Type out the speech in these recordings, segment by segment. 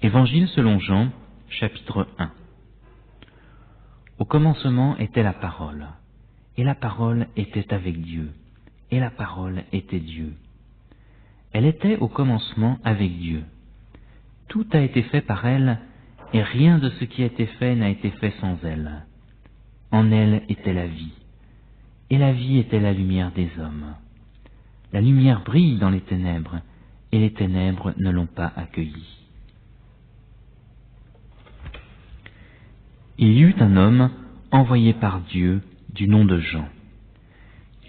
Évangile selon Jean, chapitre 1. Au commencement était la parole, et la parole était avec Dieu, et la parole était Dieu. Elle était au commencement avec Dieu. Tout a été fait par elle, et rien de ce qui a été fait n'a été fait sans elle. En elle était la vie, et la vie était la lumière des hommes. La lumière brille dans les ténèbres, et les ténèbres ne l'ont pas accueillie. Il y eut un homme envoyé par Dieu du nom de Jean.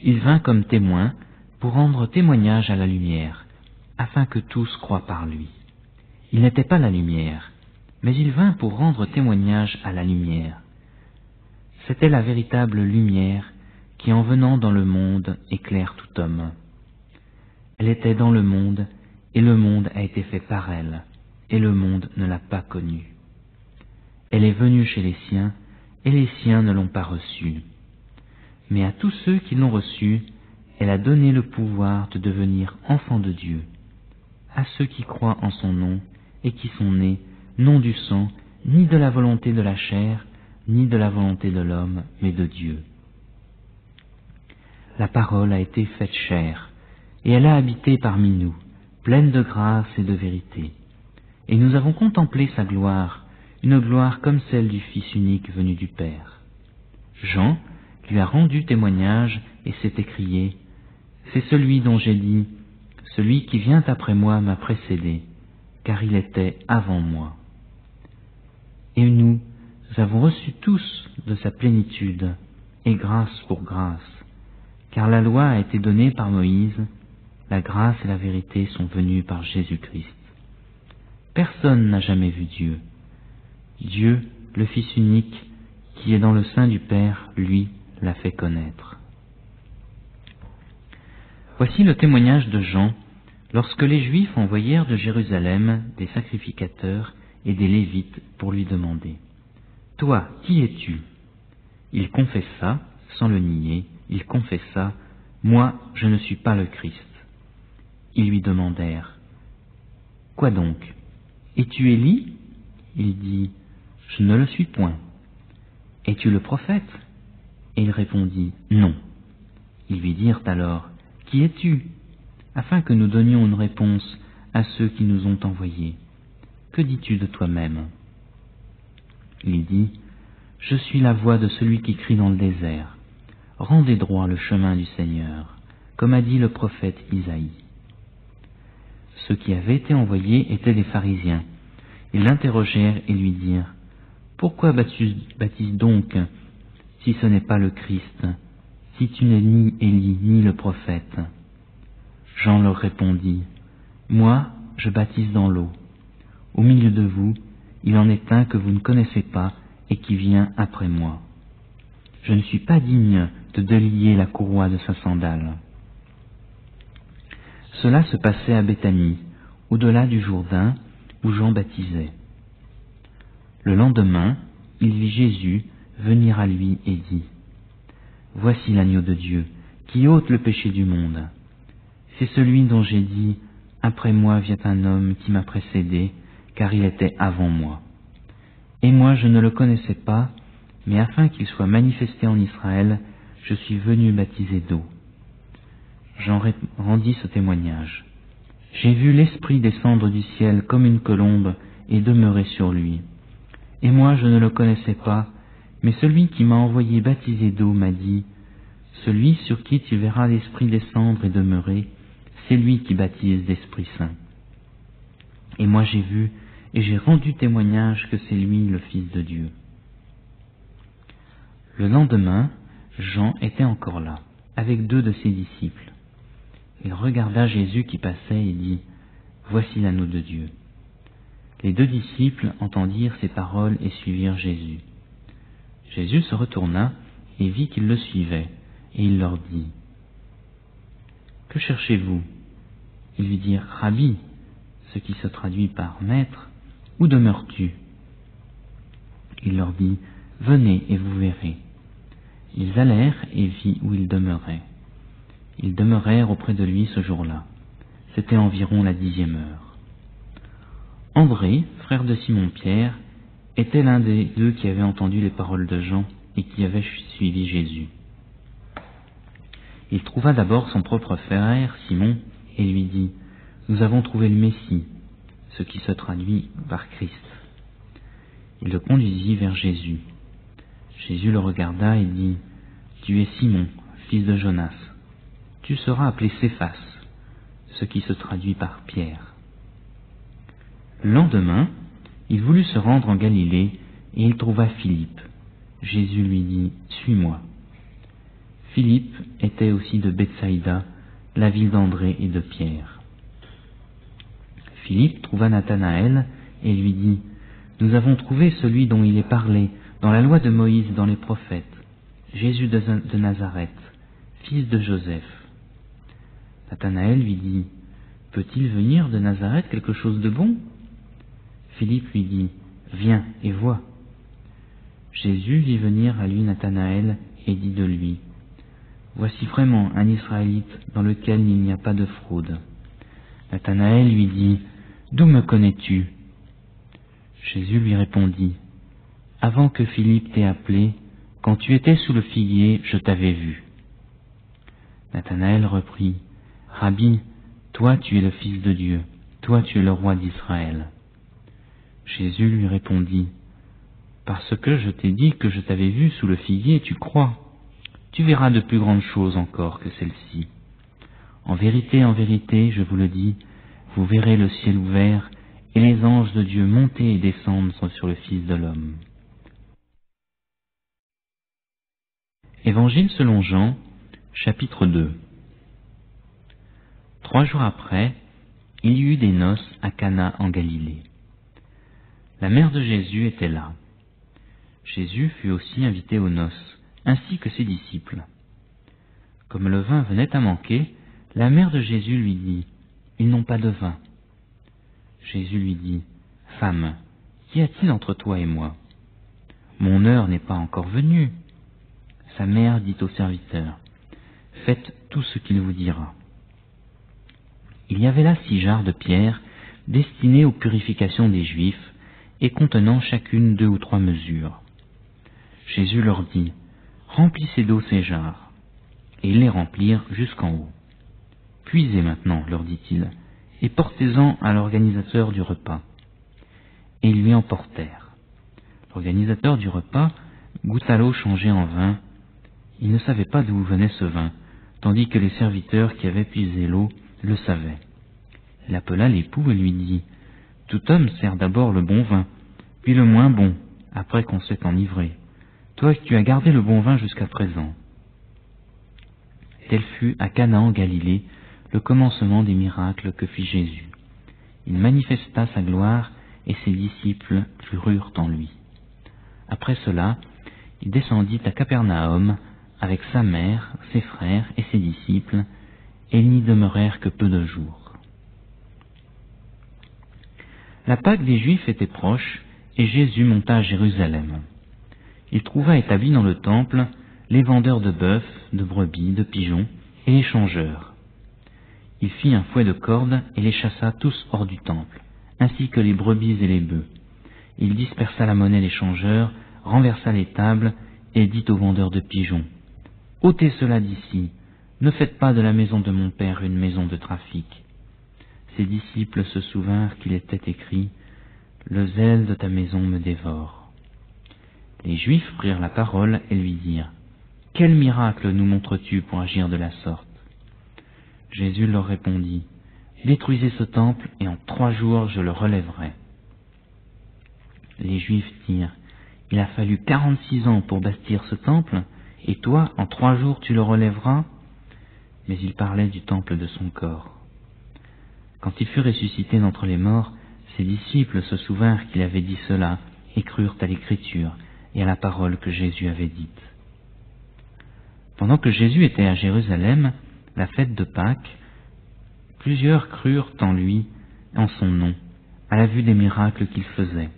Il vint comme témoin pour rendre témoignage à la lumière, afin que tous croient par lui. Il n'était pas la lumière, mais il vint pour rendre témoignage à la lumière. C'était la véritable lumière qui, en venant dans le monde, éclaire tout homme. Elle était dans le monde, et le monde a été fait par elle, et le monde ne l'a pas connue. Elle est venue chez les siens, et les siens ne l'ont pas reçue. Mais à tous ceux qui l'ont reçue, elle a donné le pouvoir de devenir enfants de Dieu, à ceux qui croient en son nom, et qui sont nés, non du sang, ni de la volonté de la chair, ni de la volonté de l'homme, mais de Dieu. La parole a été faite chair, et elle a habité parmi nous, pleine de grâce et de vérité. Et nous avons contemplé sa gloire, une gloire comme celle du Fils unique venu du Père. Jean lui a rendu témoignage et s'est écrié : « C'est celui dont j'ai dit, celui qui vient après moi m'a précédé, car il était avant moi. » Et nous avons reçu tous de sa plénitude, et grâce pour grâce, car la loi a été donnée par Moïse, la grâce et la vérité sont venues par Jésus-Christ. Personne n'a jamais vu Dieu. Dieu, le Fils unique, qui est dans le sein du Père, lui, l'a fait connaître. Voici le témoignage de Jean, lorsque les Juifs envoyèrent de Jérusalem des sacrificateurs et des Lévites pour lui demander : « Toi, qui es-tu » Il confessa, sans le nier, il confessa : « Moi, je ne suis pas le Christ. » Ils lui demandèrent : « Quoi donc ? Es-tu Élie » Il dit : « Je ne le suis point. »« Es-tu le prophète » Et il répondit : « Non. » Ils lui dirent alors : « Qui es-tu » afin que nous donnions une réponse à ceux qui nous ont envoyés. « Que dis-tu de toi-même » Il dit : « Je suis la voix de celui qui crie dans le désert. Rendez droit le chemin du Seigneur, comme a dit le prophète Isaïe. » Ceux qui avaient été envoyés étaient des pharisiens. Ils l'interrogèrent et lui dirent : « Pourquoi baptises donc, si ce n'est pas le Christ, si tu n'es ni Élie ni le prophète ?» Jean leur répondit : « Moi, je baptise dans l'eau. Au milieu de vous, il en est un que vous ne connaissez pas et qui vient après moi. Je ne suis pas digne de délier la courroie de sa sandale. » Cela se passait à Béthanie, au-delà du Jourdain, où Jean baptisait. Le lendemain, il vit Jésus venir à lui et dit : « Voici l'agneau de Dieu, qui ôte le péché du monde. C'est celui dont j'ai dit : après moi vient un homme qui m'a précédé, car il était avant moi. Et moi je ne le connaissais pas, mais afin qu'il soit manifesté en Israël, je suis venu baptiser d'eau. » Jean rendit ce témoignage. « J'ai vu l'Esprit descendre du ciel comme une colombe et demeurer sur lui. Et moi je ne le connaissais pas, mais celui qui m'a envoyé baptiser d'eau m'a dit : celui sur qui tu verras l'Esprit descendre et demeurer, c'est lui qui baptise d'Esprit Saint. Et moi j'ai vu et j'ai rendu témoignage que c'est lui le Fils de Dieu. » Le lendemain, Jean était encore là, avec 2 de ses disciples. Il regarda Jésus qui passait et dit : « Voici l'agneau de Dieu. » Les 2 disciples entendirent ces paroles et suivirent Jésus. Jésus se retourna et vit qu'ils le suivaient, et il leur dit : « Que cherchez-vous » Ils lui dirent : « Rabbi », ce qui se traduit par maître, « où demeures-tu » Il leur dit : « Venez et vous verrez. » Ils allèrent et vit où il demeurait. Ils demeurèrent auprès de lui ce jour-là. C'était environ la 10e heure. André, frère de Simon-Pierre, était l'un des deux qui avaient entendu les paroles de Jean et qui avait suivi Jésus. Il trouva d'abord son propre frère, Simon, et lui dit « Nous avons trouvé le Messie », ce qui se traduit par Christ. Il le conduisit vers Jésus. Jésus le regarda et dit « Tu es Simon, fils de Jonas. Tu seras appelé Céphas », ce qui se traduit par Pierre. Le lendemain, il voulut se rendre en Galilée et il trouva Philippe. Jésus lui dit « Suis-moi ». Philippe était aussi de Bethsaïda, la ville d'André et de Pierre. Philippe trouva Nathanaël et lui dit « Nous avons trouvé celui dont il est parlé dans la loi de Moïse et dans les prophètes, Jésus de Nazareth, fils de Joseph. » Nathanaël lui dit « Peut-il venir de Nazareth quelque chose de bon ?» Philippe lui dit « Viens et vois. » Jésus vit venir à lui Nathanaël et dit de lui « Voici vraiment un Israélite dans lequel il n'y a pas de fraude. » Nathanaël lui dit « D'où me connais-tu » Jésus lui répondit « Avant que Philippe t'ait appelé, quand tu étais sous le figuier, je t'avais vu. » Nathanaël reprit « Rabbi, toi tu es le Fils de Dieu, toi tu es le roi d'Israël. » Jésus lui répondit « Parce que je t'ai dit que je t'avais vu sous le figuier, tu crois. Tu verras de plus grandes choses encore que celles-ci. En vérité, je vous le dis, vous verrez le ciel ouvert et les anges de Dieu monter et descendre sur le Fils de l'homme. » Évangile selon Jean, chapitre 2. 3 jours après, il y eut des noces à Cana en Galilée. La mère de Jésus était là. Jésus fut aussi invité aux noces, ainsi que ses disciples. Comme le vin venait à manquer, la mère de Jésus lui dit « Ils n'ont pas de vin. » Jésus lui dit « Femme, qu'y a-t-il entre toi et moi? Mon heure n'est pas encore venue. » Sa mère dit au serviteur « Faites tout ce qu'il vous dira. » Il y avait là 6 jarres de pierre destinées aux purifications des Juifs et contenant chacune 2 ou 3 mesures. Jésus leur dit « Remplissez d'eau ces jarres. » Et ils les remplirent jusqu'en haut. « Puisez maintenant, leur dit-il, et portez-en à l'organisateur du repas. » Et ils lui en portèrent. L'organisateur du repas goûta l'eau changée en vin. Il ne savait pas d'où venait ce vin, tandis que les serviteurs qui avaient puisé l'eau le savaient. Il appela l'époux et lui dit « Tout homme sert d'abord le bon vin, puis le moins bon, après qu'on s'est enivré. Toi, tu as gardé le bon vin jusqu'à présent. » Tel fut à Cana en Galilée le commencement des miracles que fit Jésus. Il manifesta sa gloire et ses disciples crurent en lui. Après cela, il descendit à Capernaum avec sa mère, ses frères et ses disciples, et ils n'y demeurèrent que peu de jours. La Pâque des Juifs était proche, et Jésus monta à Jérusalem. Il trouva établis dans le temple les vendeurs de bœufs, de brebis, de pigeons, et les changeurs. Il fit un fouet de cordes et les chassa tous hors du temple, ainsi que les brebis et les bœufs. Il dispersa la monnaie des changeurs, renversa les tables, et dit aux vendeurs de pigeons « Ôtez cela d'ici, ne faites pas de la maison de mon Père une maison de trafic. » Ses disciples se souvinrent qu'il était écrit « Le zèle de ta maison me dévore. » Les Juifs prirent la parole et lui dirent « Quel miracle nous montres-tu pour agir de la sorte ?» Jésus leur répondit « Détruisez ce temple et en 3 jours je le relèverai. » Les Juifs dirent « Il a fallu 46 ans pour bâtir ce temple, et toi, en 3 jours tu le relèveras ?» Mais il parlait du temple de son corps. Quand il fut ressuscité d'entre les morts, ses disciples se souvinrent qu'il avait dit cela et crurent à l'Écriture et à la parole que Jésus avait dite. Pendant que Jésus était à Jérusalem, la fête de Pâques, plusieurs crurent en lui, en son nom, à la vue des miracles qu'il faisait.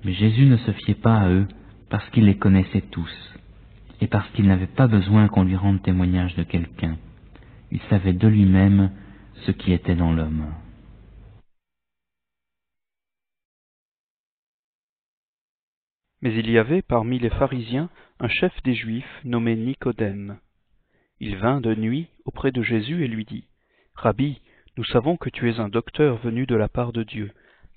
Mais Jésus ne se fiait pas à eux parce qu'il les connaissait tous et parce qu'il n'avait pas besoin qu'on lui rende témoignage de quelqu'un. Il savait de lui-même ce qui était dans l'homme. Mais il y avait parmi les pharisiens un chef des Juifs nommé Nicodème. Il vint de nuit auprès de Jésus et lui dit, « Rabbi, nous savons que tu es un docteur venu de la part de Dieu,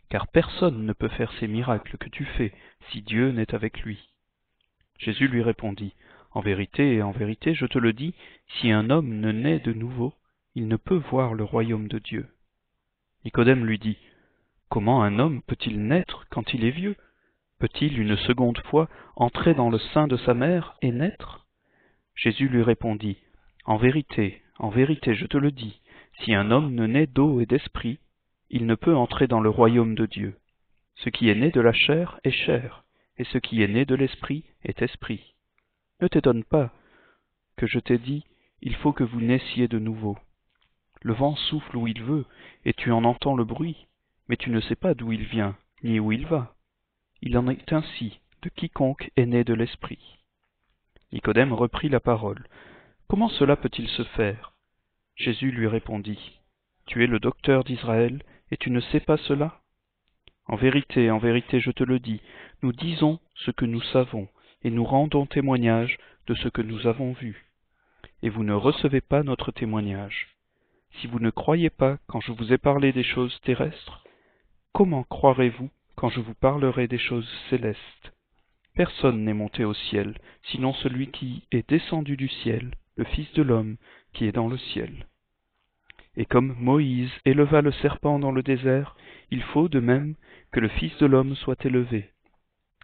car personne ne peut faire ces miracles que tu fais si Dieu n'est avec lui. » Jésus lui répondit, « En vérité, je te le dis, si un homme ne naît de nouveau, il ne peut voir le royaume de Dieu. » Nicodème lui dit, « Comment un homme peut-il naître quand il est vieux? Peut-il une seconde fois entrer dans le sein de sa mère et naître? » Jésus lui répondit, « En vérité, je te le dis, si un homme ne naît d'eau et d'esprit, il ne peut entrer dans le royaume de Dieu. Ce qui est né de la chair est chair, et ce qui est né de l'esprit est esprit. Ne t'étonne pas que je t'ai dit, il faut que vous naissiez de nouveau. Le vent souffle où il veut, et tu en entends le bruit, mais tu ne sais pas d'où il vient, ni où il va. Il en est ainsi de quiconque est né de l'esprit. » Nicodème reprit la parole. « Comment cela peut-il se faire? » Jésus lui répondit, « Tu es le docteur d'Israël, et tu ne sais pas cela? En vérité, je te le dis, nous disons ce que nous savons, et nous rendons témoignage de ce que nous avons vu. Et vous ne recevez pas notre témoignage. Si vous ne croyez pas quand je vous ai parlé des choses terrestres, comment croirez-vous quand je vous parlerai des choses célestes? Personne n'est monté au ciel, sinon celui qui est descendu du ciel, le Fils de l'homme qui est dans le ciel. Et comme Moïse éleva le serpent dans le désert, il faut de même que le Fils de l'homme soit élevé,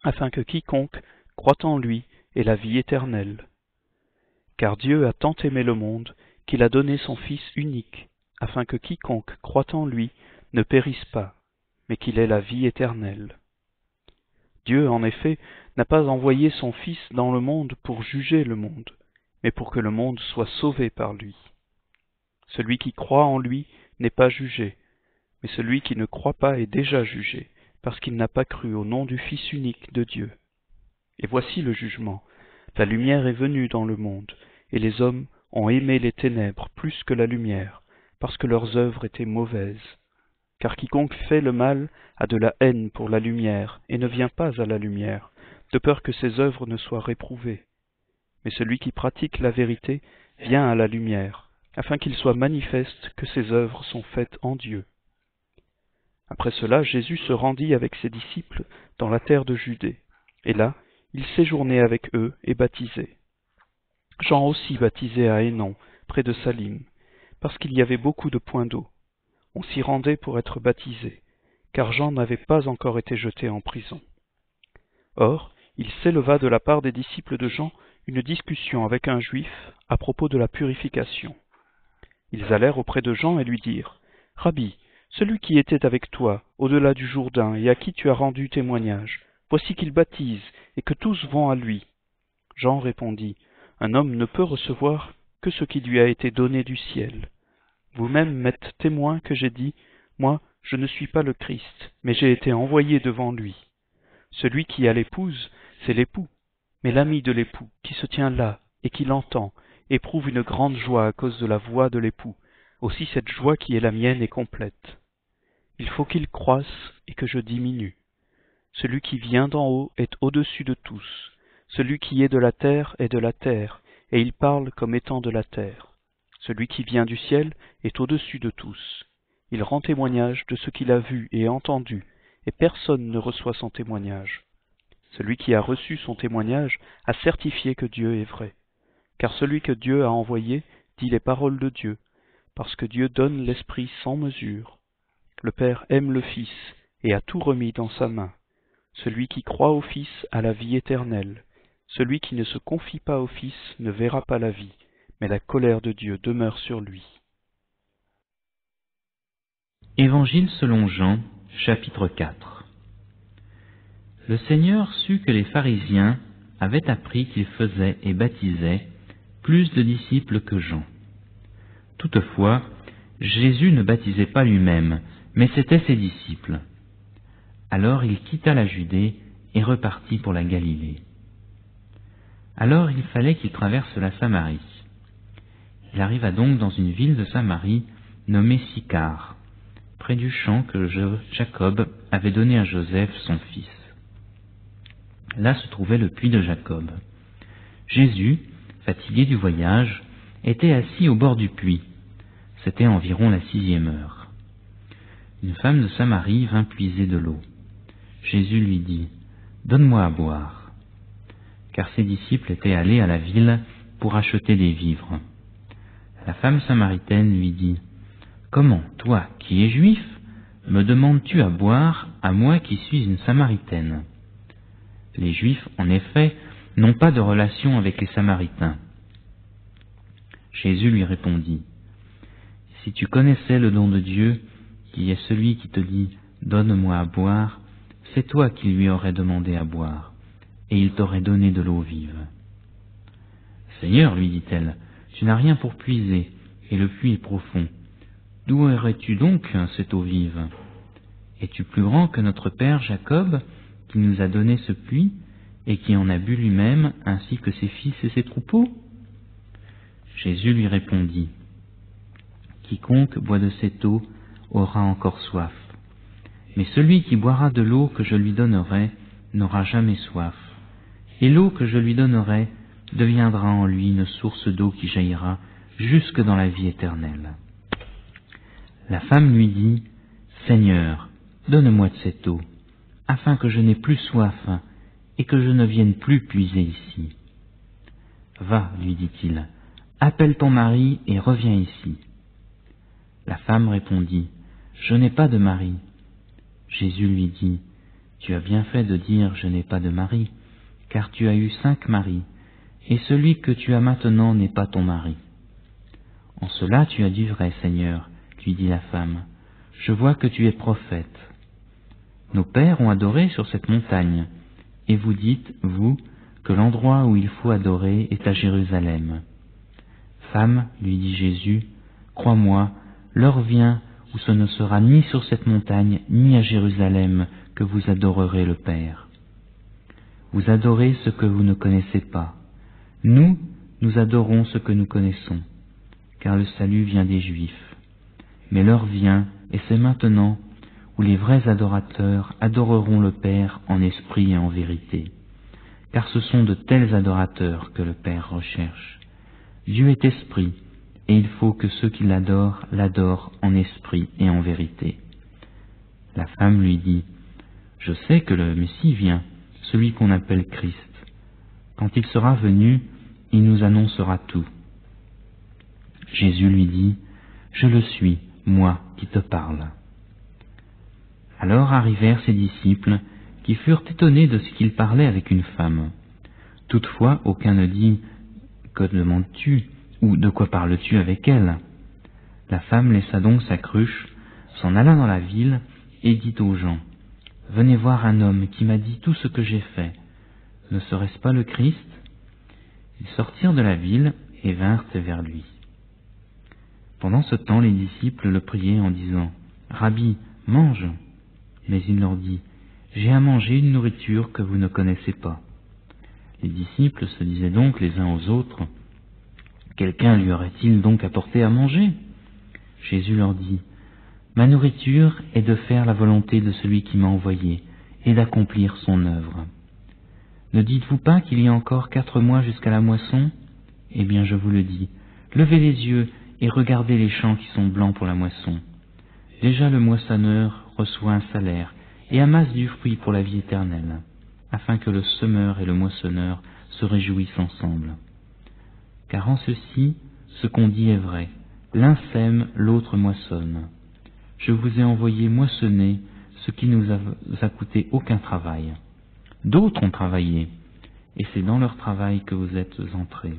afin que quiconque croit en lui ait la vie éternelle. Car Dieu a tant aimé le monde qu'il a donné son Fils unique, afin que quiconque croit en lui ne périsse pas, mais qu'il ait la vie éternelle. Dieu, en effet, n'a pas envoyé son Fils dans le monde pour juger le monde, mais pour que le monde soit sauvé par lui. Celui qui croit en lui n'est pas jugé, mais celui qui ne croit pas est déjà jugé, parce qu'il n'a pas cru au nom du Fils unique de Dieu. Et voici le jugement. La lumière est venue dans le monde, et les hommes ont aimé les ténèbres plus que la lumière, parce que leurs œuvres étaient mauvaises. Car quiconque fait le mal a de la haine pour la lumière, et ne vient pas à la lumière, de peur que ses œuvres ne soient réprouvées. Mais celui qui pratique la vérité vient à la lumière, afin qu'il soit manifeste que ses œuvres sont faites en Dieu. Après cela, Jésus se rendit avec ses disciples dans la terre de Judée, et là, il séjournait avec eux et baptisait. Jean aussi baptisait à Hénon, près de Salim, parce qu'il y avait beaucoup de points d'eau. On s'y rendait pour être baptisé, car Jean n'avait pas encore été jeté en prison. Or, il s'éleva de la part des disciples de Jean une discussion avec un juif à propos de la purification. Ils allèrent auprès de Jean et lui dirent, « Rabbi, celui qui était avec toi, au-delà du Jourdain, et à qui tu as rendu témoignage, voici qu'il baptise, et que tous vont à lui. » Jean répondit, « Un homme ne peut recevoir que ce qui lui a été donné du ciel. Vous-même m'êtes témoin que j'ai dit, moi, je ne suis pas le Christ, mais j'ai été envoyé devant lui. Celui qui a l'épouse, c'est l'époux, mais l'ami de l'époux, qui se tient là, et qui l'entend, éprouve une grande joie à cause de la voix de l'époux. Aussi cette joie qui est la mienne est complète. Il faut qu'il croisse et que je diminue. Celui qui vient d'en haut est au-dessus de tous. Celui qui est de la terre est de la terre, et il parle comme étant de la terre. Celui qui vient du ciel est au-dessus de tous. Il rend témoignage de ce qu'il a vu et entendu, et personne ne reçoit son témoignage. Celui qui a reçu son témoignage a certifié que Dieu est vrai. Car celui que Dieu a envoyé dit les paroles de Dieu, parce que Dieu donne l'Esprit sans mesure. Le Père aime le Fils et a tout remis dans sa main. Celui qui croit au Fils a la vie éternelle. Celui qui ne se confie pas au Fils ne verra pas la vie, mais la colère de Dieu demeure sur lui. Évangile selon Jean, chapitre 4. Le Seigneur sut que les pharisiens avaient appris qu'il faisait et baptisait plus de disciples que Jean. Toutefois, Jésus ne baptisait pas lui-même, mais c'étaient ses disciples. Alors il quitta la Judée et repartit pour la Galilée. Alors il fallait qu'il traverse la Samarie. Il arriva donc dans une ville de Samarie nommée Sychar, près du champ que Jacob avait donné à Joseph son fils. Là se trouvait le puits de Jacob. Jésus, fatigué du voyage, était assis au bord du puits. C'était environ la 6e heure. Une femme de Samarie vint puiser de l'eau. Jésus lui dit, « Donne-moi à boire. » Car ses disciples étaient allés à la ville pour acheter des vivres. La femme samaritaine lui dit, « Comment, toi, qui es juif, me demandes-tu à boire, à moi qui suis une Samaritaine ?» Les Juifs, en effet, n'ont pas de relation avec les Samaritains. Jésus lui répondit, « Si tu connaissais le don de Dieu, qui est celui qui te dit « Donne-moi à boire », c'est toi qui lui aurais demandé à boire, et il t'aurait donné de l'eau vive. »« Seigneur, lui dit-elle, tu n'as rien pour puiser, et le puits est profond. D'où aurais-tu donc cette eau vive? Es-tu plus grand que notre père Jacob, qui nous a donné ce puits, et qui en a bu lui-même, ainsi que ses fils et ses troupeaux? » Jésus lui répondit, « Quiconque boit de cette eau aura encore soif, mais celui qui boira de l'eau que je lui donnerai n'aura jamais soif, et l'eau que je lui donnerai deviendra en lui une source d'eau qui jaillira jusque dans la vie éternelle. » La femme lui dit, « Seigneur, donne-moi de cette eau, afin que je n'ai plus soif et que je ne vienne plus puiser ici. » « Va, lui dit-il, appelle ton mari et reviens ici. » La femme répondit, « Je n'ai pas de mari. » Jésus lui dit, « Tu as bien fait de dire « Je n'ai pas de mari », car tu as eu 5 maris, et celui que tu as maintenant n'est pas ton mari. »« En cela tu as dit vrai, Seigneur, » lui dit la femme, « je vois que tu es prophète. Nos pères ont adoré sur cette montagne, et vous dites, vous, que l'endroit où il faut adorer est à Jérusalem. Femme, lui dit Jésus, crois-moi, l'heure vient où ce ne sera ni sur cette montagne, ni à Jérusalem que vous adorerez le Père. Vous adorez ce que vous ne connaissez pas. Nous adorons ce que nous connaissons, car le salut vient des Juifs. Mais l'heure vient, et c'est maintenant, où les vrais adorateurs adoreront le Père en esprit et en vérité. Car ce sont de tels adorateurs que le Père recherche. Dieu est esprit, et il faut que ceux qui l'adorent l'adorent en esprit et en vérité. La femme lui dit, « Je sais que le Messie vient, celui qu'on appelle Christ. Quand il sera venu, il nous annoncera tout. » Jésus lui dit, « Je le suis, moi qui te parle. » Alors arrivèrent ses disciples, qui furent étonnés de ce qu'il parlait avec une femme. Toutefois, aucun ne dit « Que demandes-tu » ou « De quoi parles-tu avec elle ?» La femme laissa donc sa cruche, s'en alla dans la ville et dit aux gens « Venez voir un homme qui m'a dit tout ce que j'ai fait. Ne serait-ce pas le Christ ?» Ils sortirent de la ville et vinrent vers lui. Pendant ce temps, les disciples le priaient en disant « Rabbi, mange !» Mais il leur dit « J'ai à manger une nourriture que vous ne connaissez pas. » Les disciples se disaient donc les uns aux autres « Quelqu'un lui aurait-il donc apporté à manger ?» Jésus leur dit « Ma nourriture est de faire la volonté de celui qui m'a envoyé et d'accomplir son œuvre. Ne dites-vous pas qu'il y a encore 4 mois jusqu'à la moisson? Eh bien je vous le dis, levez les yeux et regardez les champs qui sont blancs pour la moisson. Déjà le moissonneur reçoit un salaire et amasse du fruit pour la vie éternelle, afin que le semeur et le moissonneur se réjouissent ensemble. Car en ceci, ce qu'on dit est vrai, l'un sème, l'autre moissonne. Je vous ai envoyé moissonner ce qui nous a coûté aucun travail. D'autres ont travaillé, et c'est dans leur travail que vous êtes entrés. »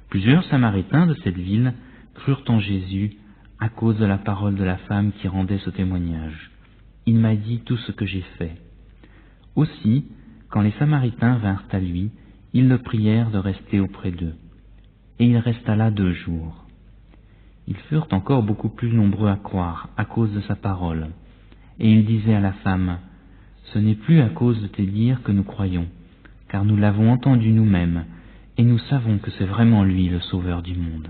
Plusieurs Samaritains de cette ville crurent en Jésus à cause de la parole de la femme qui rendait ce témoignage. « Il m'a dit tout ce que j'ai fait. » Aussi, quand les Samaritains vinrent à lui, ils le prièrent de rester auprès d'eux. Et il resta là 2 jours. Ils furent encore beaucoup plus nombreux à croire à cause de sa parole. Et il disait à la femme, « Ce n'est plus à cause de tes dires que nous croyons, car nous l'avons entendu nous-mêmes, et nous savons que c'est vraiment lui le Sauveur du monde. »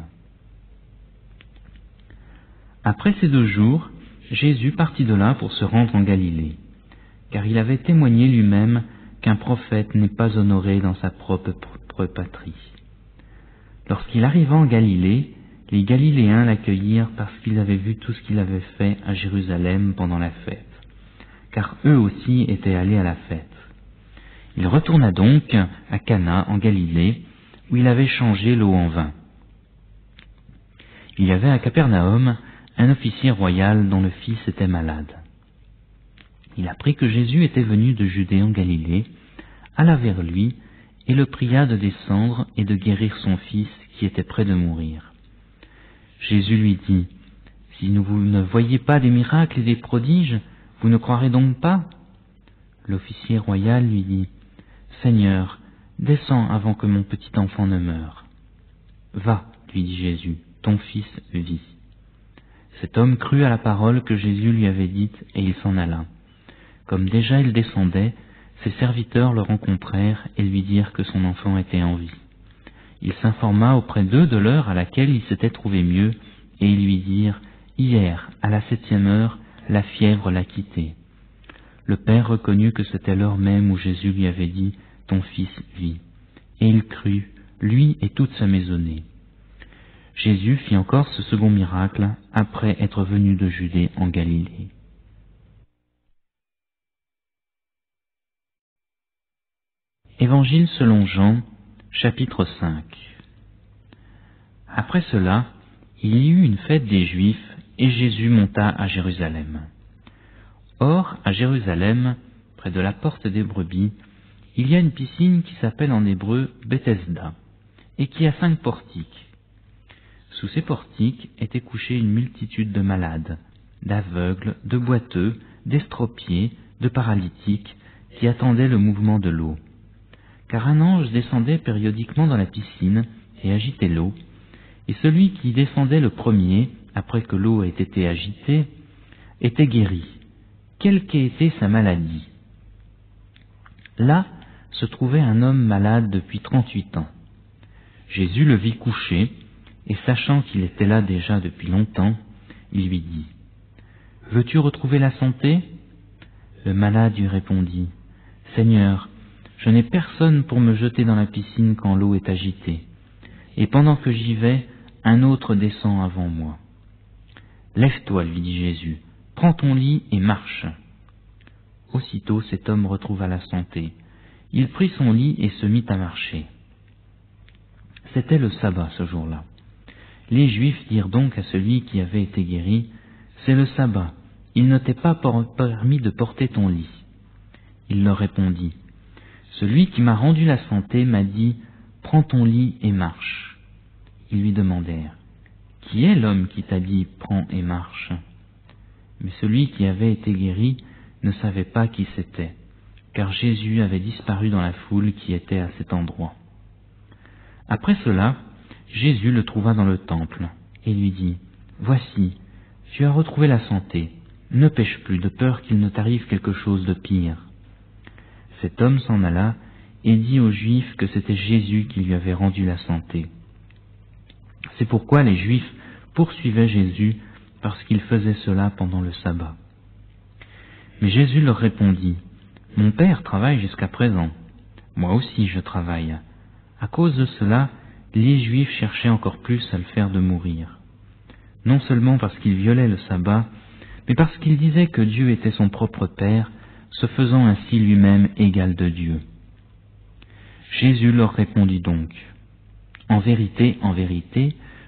Après ces 2 jours, Jésus partit de là pour se rendre en Galilée, car il avait témoigné lui-même qu'un prophète n'est pas honoré dans sa propre patrie. Lorsqu'il arriva en Galilée, les Galiléens l'accueillirent parce qu'ils avaient vu tout ce qu'il avait fait à Jérusalem pendant la fête, car eux aussi étaient allés à la fête. Il retourna donc à Cana en Galilée, où il avait changé l'eau en vin. Il y avait à Capernaum un officier royal dont le fils était malade. Il apprit que Jésus était venu de Judée en Galilée, alla vers lui et le pria de descendre et de guérir son fils qui était près de mourir. Jésus lui dit, « Si vous ne voyez pas des miracles et des prodiges, vous ne croirez donc pas ?» L'officier royal lui dit, « Seigneur, descends avant que mon petit enfant ne meure. »« Va, lui dit Jésus, ton fils vit. » Cet homme crut à la parole que Jésus lui avait dite et il s'en alla. Comme déjà il descendait, ses serviteurs le rencontrèrent et lui dirent que son enfant était en vie. Il s'informa auprès d'eux de l'heure à laquelle il s'était trouvé mieux, et ils lui dirent, « Hier, à la 7e heure, la fièvre l'a quitté. » Le père reconnut que c'était l'heure même où Jésus lui avait dit, « Ton fils vit. » Et il crut, lui et toute sa maisonnée. Jésus fit encore ce second miracle après être venu de Judée en Galilée. Évangile selon Jean, chapitre 5. Après cela, il y eut une fête des Juifs, et Jésus monta à Jérusalem. Or, à Jérusalem, près de la porte des brebis, il y a une piscine qui s'appelle en hébreu Bethesda, et qui a 5 portiques. Sous ces portiques était couchée une multitude de malades, d'aveugles, de boiteux, d'estropiés, de paralytiques, qui attendaient le mouvement de l'eau. Car un ange descendait périodiquement dans la piscine et agitait l'eau, et celui qui descendait le premier, après que l'eau ait été agitée, était guéri, quelle qu'ait été sa maladie. Là se trouvait un homme malade depuis 38 ans. Jésus le vit couché, et sachant qu'il était là déjà depuis longtemps, il lui dit, « Veux-tu retrouver la santé ?» Le malade lui répondit, « Seigneur, je n'ai personne pour me jeter dans la piscine quand l'eau est agitée, et pendant que j'y vais, un autre descend avant moi. »« Lève-toi, lui dit Jésus, prends ton lit et marche. » Aussitôt cet homme retrouva la santé. Il prit son lit et se mit à marcher. C'était le sabbat ce jour-là. Les Juifs dirent donc à celui qui avait été guéri, « C'est le sabbat, il ne t'est pas permis de porter ton lit. » Il leur répondit, « Celui qui m'a rendu la santé m'a dit, « Prends ton lit et marche. » Ils lui demandèrent, « Qui est l'homme qui t'a dit, « Prends et marche » ?» Mais celui qui avait été guéri ne savait pas qui c'était, car Jésus avait disparu dans la foule qui était à cet endroit. Après cela, Jésus le trouva dans le temple, et lui dit, « Voici, tu as retrouvé la santé, ne pêche plus de peur qu'il ne t'arrive quelque chose de pire. » Cet homme s'en alla et dit aux Juifs que c'était Jésus qui lui avait rendu la santé. C'est pourquoi les Juifs poursuivaient Jésus, parce qu'il faisait cela pendant le sabbat. Mais Jésus leur répondit, « Mon Père travaille jusqu'à présent, moi aussi je travaille. » À cause de cela, les Juifs cherchaient encore plus à le faire de mourir. Non seulement parce qu'il violait le sabbat, mais parce qu'il disait que Dieu était son propre Père, se faisant ainsi lui-même égal de Dieu. Jésus leur répondit donc, « En vérité,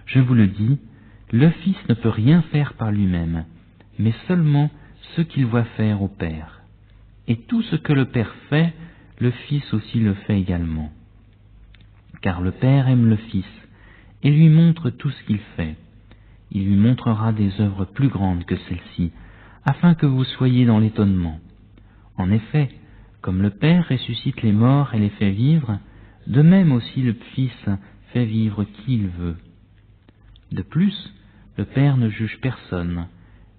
je vous le dis, le Fils ne peut rien faire par lui-même, mais seulement ce qu'il voit faire au Père. Et tout ce que le Père fait, le Fils aussi le fait également. Car le Père aime le Fils, et lui montre tout ce qu'il fait. Il lui montrera des œuvres plus grandes que celles-ci, afin que vous soyez dans l'étonnement. En effet, comme le Père ressuscite les morts et les fait vivre, de même aussi le Fils fait vivre qui il veut. De plus, le Père ne juge personne,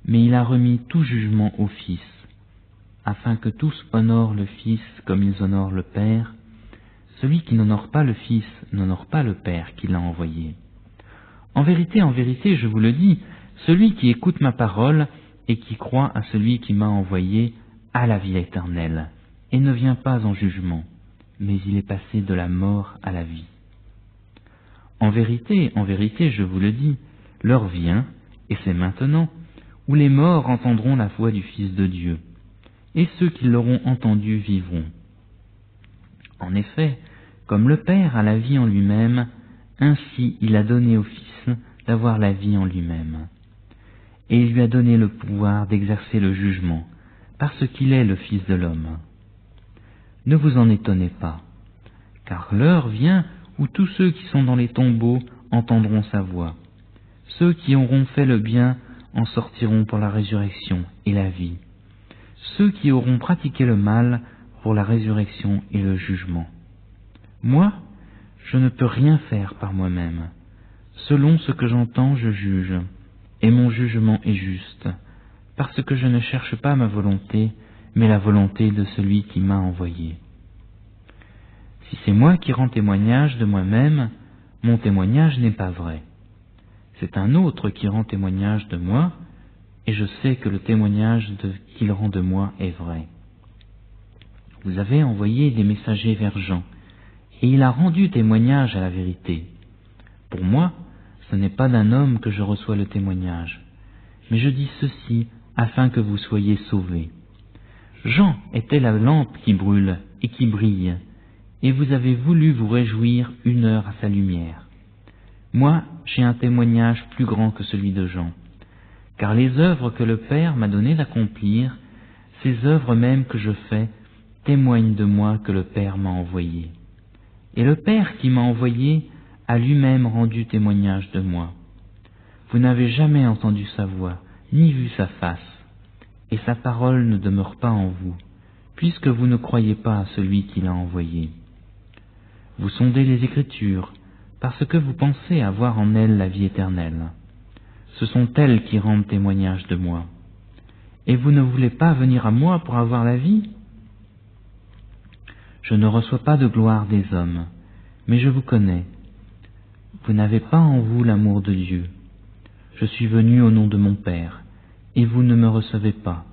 mais il a remis tout jugement au Fils, afin que tous honorent le Fils comme ils honorent le Père. Celui qui n'honore pas le Fils n'honore pas le Père qui l'a envoyé. En vérité, je vous le dis, celui qui écoute ma parole et qui croit à celui qui m'a envoyé a la vie éternelle, et ne vient pas en jugement, mais il est passé de la mort à la vie. En vérité, je vous le dis, l'heure vient, et c'est maintenant, où les morts entendront la voix du Fils de Dieu, et ceux qui l'auront entendu vivront. En effet, comme le Père a la vie en lui-même, ainsi il a donné au Fils d'avoir la vie en lui-même. Et il lui a donné le pouvoir d'exercer le jugement, parce qu'il est le Fils de l'homme. Ne vous en étonnez pas, car l'heure vient où tous ceux qui sont dans les tombeaux entendront sa voix. Ceux qui auront fait le bien en sortiront pour la résurrection et la vie. Ceux qui auront pratiqué le mal pour la résurrection et le jugement. Moi, je ne peux rien faire par moi-même. Selon ce que j'entends, je juge, et mon jugement est juste, parce que je ne cherche pas ma volonté, mais la volonté de celui qui m'a envoyé. Si c'est moi qui rends témoignage de moi-même, mon témoignage n'est pas vrai. C'est un autre qui rend témoignage de moi, et je sais que le témoignage qu'il rend de moi est vrai. Vous avez envoyé des messagers vers Jean, et il a rendu témoignage à la vérité. Pour moi, ce n'est pas d'un homme que je reçois le témoignage, mais je dis ceci afin que vous soyez sauvés. Jean était la lampe qui brûle et qui brille, et vous avez voulu vous réjouir 1 heure à sa lumière. Moi, j'ai un témoignage plus grand que celui de Jean, car les œuvres que le Père m'a donné d'accomplir, ces œuvres mêmes que je fais, témoignent de moi que le Père m'a envoyé. Et le Père qui m'a envoyé a lui-même rendu témoignage de moi. Vous n'avez jamais entendu sa voix, ni vu sa face, et sa parole ne demeure pas en vous, puisque vous ne croyez pas à celui qui l'a envoyé. Vous sondez les Écritures, parce que vous pensez avoir en elles la vie éternelle. Ce sont elles qui rendent témoignage de moi. Et vous ne voulez pas venir à moi pour avoir la vie ? Je ne reçois pas de gloire des hommes, mais je vous connais. Vous n'avez pas en vous l'amour de Dieu. Je suis venu au nom de mon Père, et vous ne me recevez pas.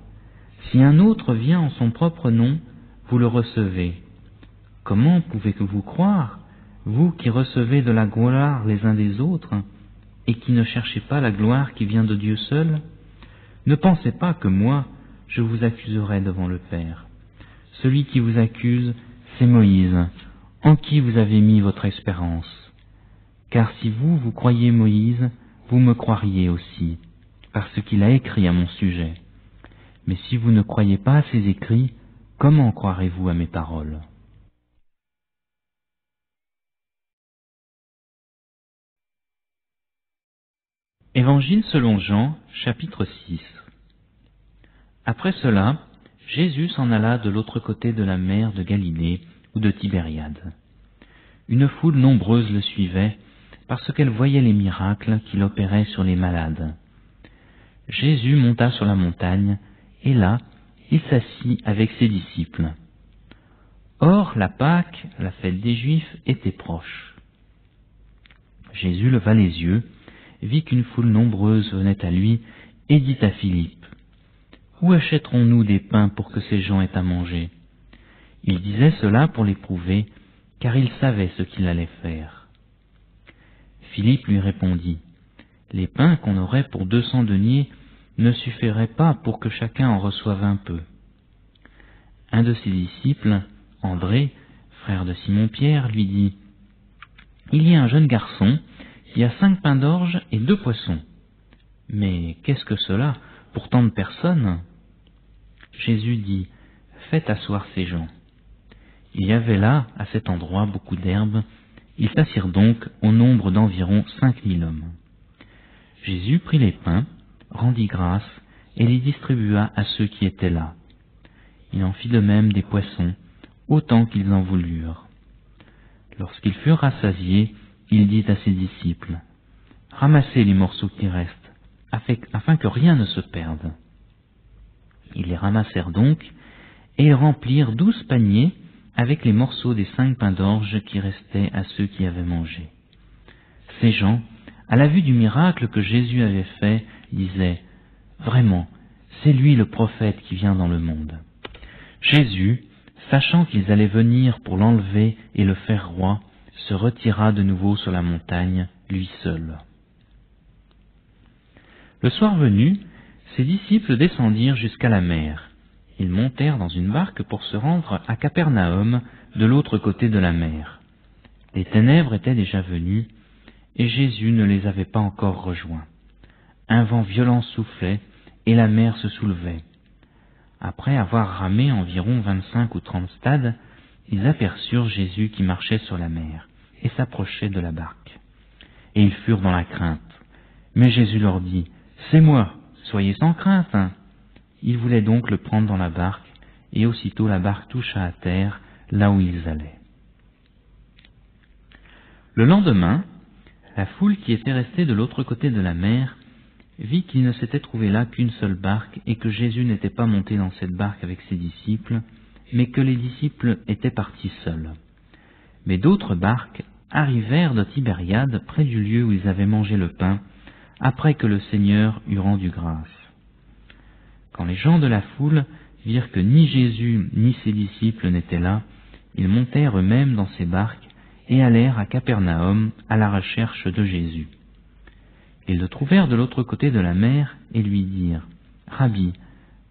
Si un autre vient en son propre nom, vous le recevez. Comment pouvez-vous croire, vous qui recevez de la gloire les uns des autres, et qui ne cherchez pas la gloire qui vient de Dieu seul? Ne pensez pas que moi, je vous accuserai devant le Père. Celui qui vous accuse, c'est Moïse, en qui vous avez mis votre espérance. Car si vous croyez Moïse, vous me croiriez aussi, parce qu'il a écrit à mon sujet. Mais si vous ne croyez pas à ses écrits, comment croirez-vous à mes paroles ? Évangile selon Jean, chapitre 6. Après cela, Jésus s'en alla de l'autre côté de la mer de Galilée ou de Tibériade. Une foule nombreuse le suivait, parce qu'elle voyait les miracles qu'il opérait sur les malades. Jésus monta sur la montagne, et là, il s'assit avec ses disciples. Or, la Pâque, la fête des Juifs, était proche. Jésus leva les yeux, vit qu'une foule nombreuse venait à lui, et dit à Philippe, « Où achèterons-nous des pains pour que ces gens aient à manger ?» Il disait cela pour l'éprouver, car il savait ce qu'il allait faire. Philippe lui répondit, « Les pains qu'on aurait pour 200 deniers ne suffiraient pas pour que chacun en reçoive un peu. » Un de ses disciples, André, frère de Simon-Pierre, lui dit, « Il y a un jeune garçon qui a 5 pains d'orge et 2 poissons. Mais qu'est-ce que cela pour tant de personnes ?» Jésus dit, « Faites asseoir ces gens. » Il y avait là, à cet endroit, beaucoup d'herbes. Ils s'assirent donc au nombre d'environ 5000 hommes. Jésus prit les pains, rendit grâce, et les distribua à ceux qui étaient là. Il en fit de même des poissons, autant qu'ils en voulurent. Lorsqu'ils furent rassasiés, il dit à ses disciples, « Ramassez les morceaux qui restent, afin que rien ne se perde. » Ils les ramassèrent donc, et ils remplirent 12 paniers avec les morceaux des 5 pains d'orge qui restaient à ceux qui avaient mangé. Ces gens, à la vue du miracle que Jésus avait fait, disaient, « Vraiment, c'est lui le prophète qui vient dans le monde. » Jésus, sachant qu'ils allaient venir pour l'enlever et le faire roi, se retira de nouveau sur la montagne, lui seul. Le soir venu, ses disciples descendirent jusqu'à la mer. Ils montèrent dans une barque pour se rendre à Capernaum, de l'autre côté de la mer. Les ténèbres étaient déjà venues, et Jésus ne les avait pas encore rejoints. Un vent violent soufflait, et la mer se soulevait. Après avoir ramé environ 25 ou 30 stades, ils aperçurent Jésus qui marchait sur la mer, et s'approchait de la barque. Et ils furent dans la crainte. Mais Jésus leur dit, « C'est moi, soyez sans crainte. » Ils voulaient donc le prendre dans la barque, et aussitôt la barque toucha à terre, là où ils allaient. Le lendemain, la foule qui était restée de l'autre côté de la mer vit qu'il ne s'était trouvé là qu'une seule barque et que Jésus n'était pas monté dans cette barque avec ses disciples, mais que les disciples étaient partis seuls. Mais d'autres barques arrivèrent de Tibériade près du lieu où ils avaient mangé le pain, après que le Seigneur eut rendu grâce. Quand les gens de la foule virent que ni Jésus ni ses disciples n'étaient là, ils montèrent eux-mêmes dans ces barques et allèrent à Capernaum à la recherche de Jésus. Ils le trouvèrent de l'autre côté de la mer et lui dirent, « Rabbi,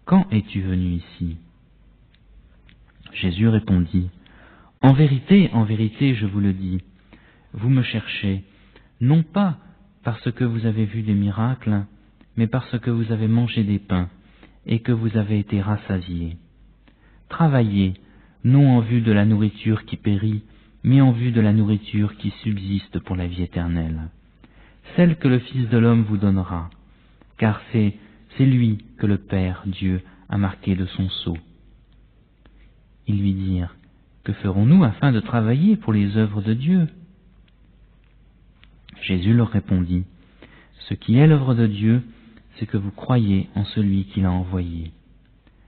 quand es-tu venu ici ?» Jésus répondit, « en vérité, je vous le dis, vous me cherchez, non pas parce que vous avez vu des miracles, mais parce que vous avez mangé des pains et que vous avez été rassasiés. Travaillez, non en vue de la nourriture qui périt, mais en vue de la nourriture qui subsiste pour la vie éternelle, celle que le Fils de l'homme vous donnera, car c'est lui que le Père, Dieu, a marqué de son sceau. » Ils lui dirent, « Que ferons-nous afin de travailler pour les œuvres de Dieu ?» Jésus leur répondit, « Ce qui est l'œuvre de Dieu, c'est que vous croyez en celui qui l'a envoyé. »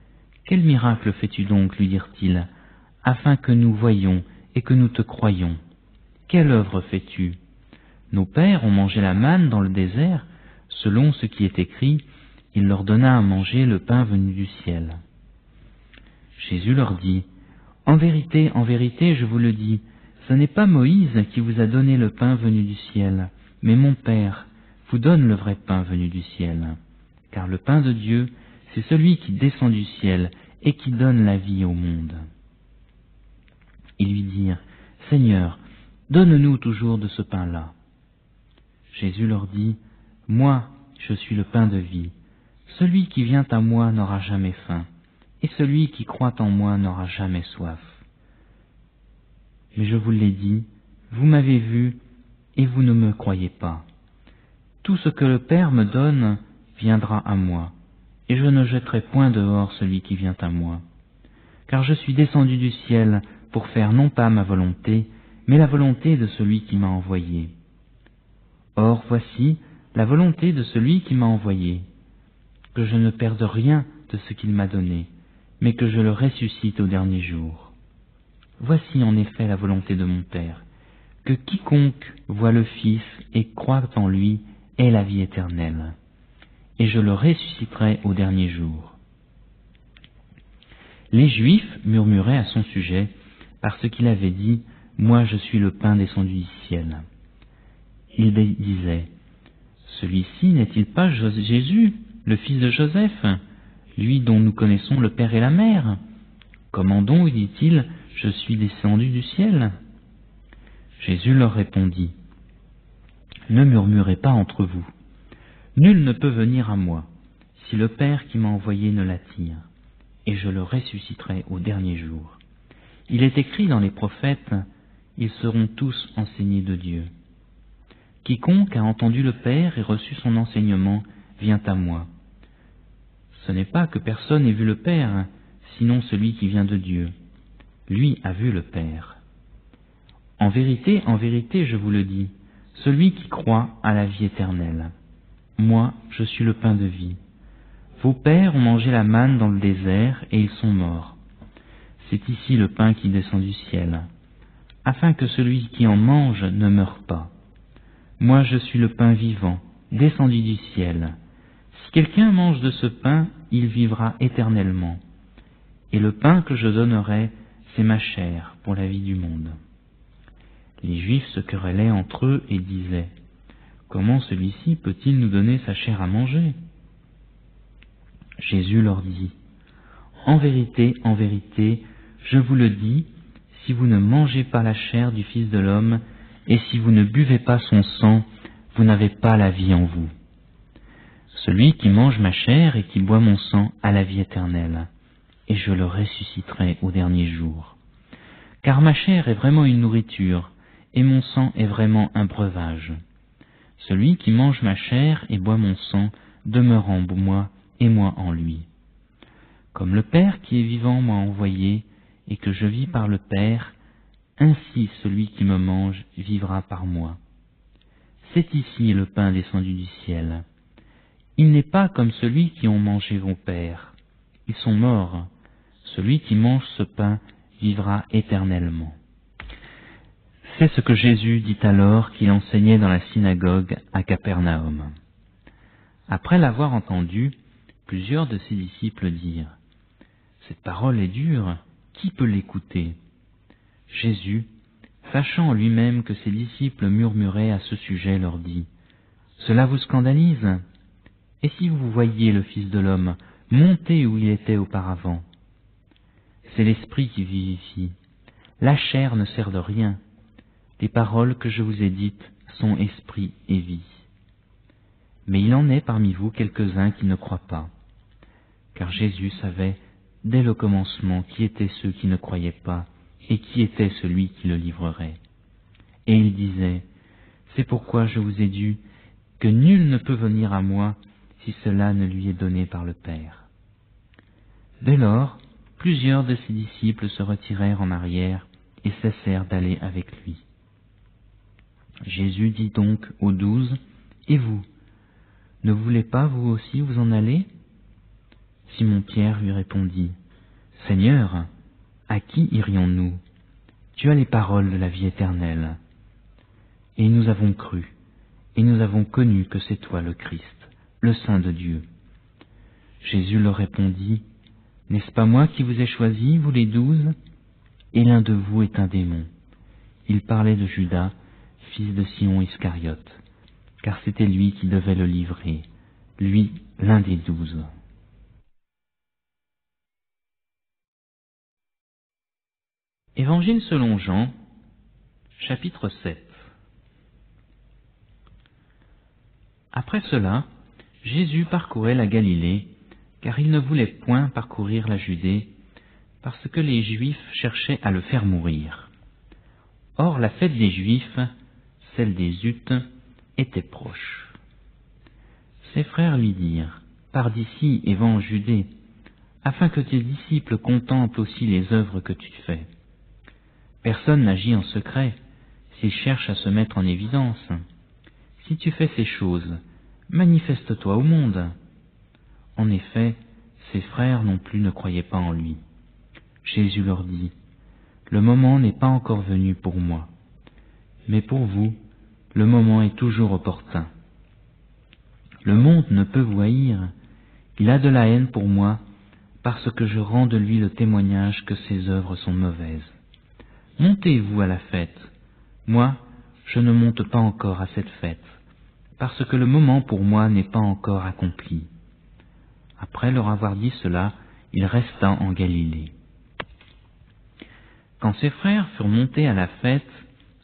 « Quel miracle fais-tu donc, lui dirent-ils, afin que nous voyions et que nous te croyions? Quelle œuvre fais-tu? Nos pères ont mangé la manne dans le désert, selon ce qui est écrit, il leur donna à manger le pain venu du ciel. » Jésus leur dit, « En vérité, je vous le dis, ce n'est pas Moïse qui vous a donné le pain venu du ciel, mais mon Père vous donne le vrai pain venu du ciel. Car le pain de Dieu, c'est celui qui descend du ciel et qui donne la vie au monde. » Ils lui dirent, « Seigneur, donne-nous toujours de ce pain-là. » Jésus leur dit, « Moi, je suis le pain de vie. Celui qui vient à moi n'aura jamais faim, et celui qui croit en moi n'aura jamais soif. Mais je vous l'ai dit, vous m'avez vu, et vous ne me croyez pas. Tout ce que le Père me donne viendra à moi, et je ne jetterai point dehors celui qui vient à moi. Car je suis descendu du ciel pour faire non pas ma volonté, mais la volonté de celui qui m'a envoyé. Or voici la volonté de celui qui m'a envoyé, que je ne perde rien de ce qu'il m'a donné, mais que je le ressuscite au dernier jour. Voici en effet la volonté de mon Père, que quiconque voit le Fils et croit en lui ait la vie éternelle, et je le ressusciterai au dernier jour. » Les Juifs murmuraient à son sujet, parce qu'il avait dit, « Moi je suis le pain descendu du ciel. » Ils disaient, « Celui-ci n'est-il pas Jésus, le fils de Joseph, lui dont nous connaissons le père et la mère? Comment donc dit-il, « Je suis descendu du ciel » ?» Jésus leur répondit, « Ne murmurez pas entre vous. Nul ne peut venir à moi, si le Père qui m'a envoyé ne l'attire, et je le ressusciterai au dernier jour. Il est écrit dans les prophètes, ils seront tous enseignés de Dieu. Quiconque a entendu le Père et reçu son enseignement vient à moi. Ce n'est pas que personne n'ait vu le Père, sinon celui qui vient de Dieu. Lui a vu le Père. En vérité, je vous le dis, celui qui croit a la vie éternelle. Moi, je suis le pain de vie. Vos pères ont mangé la manne dans le désert et ils sont morts. C'est ici le pain qui descend du ciel, afin que celui qui en mange ne meure pas. Moi, je suis le pain vivant, descendu du ciel. Si quelqu'un mange de ce pain, il vivra éternellement. et le pain que je donnerai, c'est ma chair pour la vie du monde. » Les Juifs se querellaient entre eux et disaient, « Comment celui-ci peut-il nous donner sa chair à manger ?» Jésus leur dit, « En vérité, je vous le dis, si vous ne mangez pas la chair du Fils de l'homme, et si vous ne buvez pas son sang, vous n'avez pas la vie en vous. Celui qui mange ma chair et qui boit mon sang a la vie éternelle, et je le ressusciterai au dernier jour. Car ma chair est vraiment une nourriture, et mon sang est vraiment un breuvage. Celui qui mange ma chair et boit mon sang demeure en moi, et moi en lui. Comme le Père qui est vivant m'a envoyé, et que je vis par le Père, ainsi celui qui me mange vivra par moi. C'est ici le pain descendu du ciel. Il n'est pas comme celui qui ont mangé vos pères. Ils sont morts. Celui qui mange ce pain vivra éternellement. » C'est ce que Jésus dit alors qu'il enseignait dans la synagogue à Capernaum. Après l'avoir entendu, plusieurs de ses disciples dirent, « Cette parole est dure, qui peut l'écouter ?» Jésus, sachant en lui-même que ses disciples murmuraient à ce sujet, leur dit, « Cela vous scandalise ? Et si vous voyiez le Fils de l'homme monter où il était auparavant ? C'est l'Esprit qui vivifie. La chair ne sert de rien. Les paroles que je vous ai dites sont esprit et vie. Mais il en est parmi vous quelques-uns qui ne croient pas. » Car Jésus savait dès le commencement qui étaient ceux qui ne croyaient pas et qui était celui qui le livrerait. Et il disait, « C'est pourquoi je vous ai dit que nul ne peut venir à moi si cela ne lui est donné par le Père. » Dès lors, plusieurs de ses disciples se retirèrent en arrière et cessèrent d'aller avec lui. Jésus dit donc aux 12, « Et vous, ne voulez pas vous aussi vous en aller ?» Simon-Pierre lui répondit, « Seigneur, à qui irions-nous ? Tu as les paroles de la vie éternelle. Et nous avons cru, et nous avons connu que c'est toi le Christ, le Saint de Dieu. » Jésus leur répondit, « N'est-ce pas moi qui vous ai choisis, vous les 12 ? Et l'un de vous est un démon. » Il parlait de Judas, fils de Simon Iscariote, car c'était lui qui devait le livrer, lui l'un des 12. Évangile selon Jean, chapitre 7. Après cela, Jésus parcourait la Galilée, car il ne voulait point parcourir la Judée, parce que les Juifs cherchaient à le faire mourir. Or la fête des Juifs, celle des Utes, était proche. Ses frères lui dirent, « Pars d'ici et va en Judée, afin que tes disciples contemplent aussi les œuvres que tu fais. Personne n'agit en secret, s'il cherche à se mettre en évidence. Si tu fais ces choses, manifeste-toi au monde. » En effet, ses frères non plus ne croyaient pas en lui. Jésus leur dit, « Le moment n'est pas encore venu pour moi, mais pour vous, le moment est toujours opportun. Le monde ne peut vous haïr, il a de la haine pour moi, parce que je rends de lui le témoignage que ses œuvres sont mauvaises. Montez-vous à la fête. Moi, je ne monte pas encore à cette fête, parce que le moment pour moi n'est pas encore accompli. » Après leur avoir dit cela, il resta en Galilée. Quand ses frères furent montés à la fête,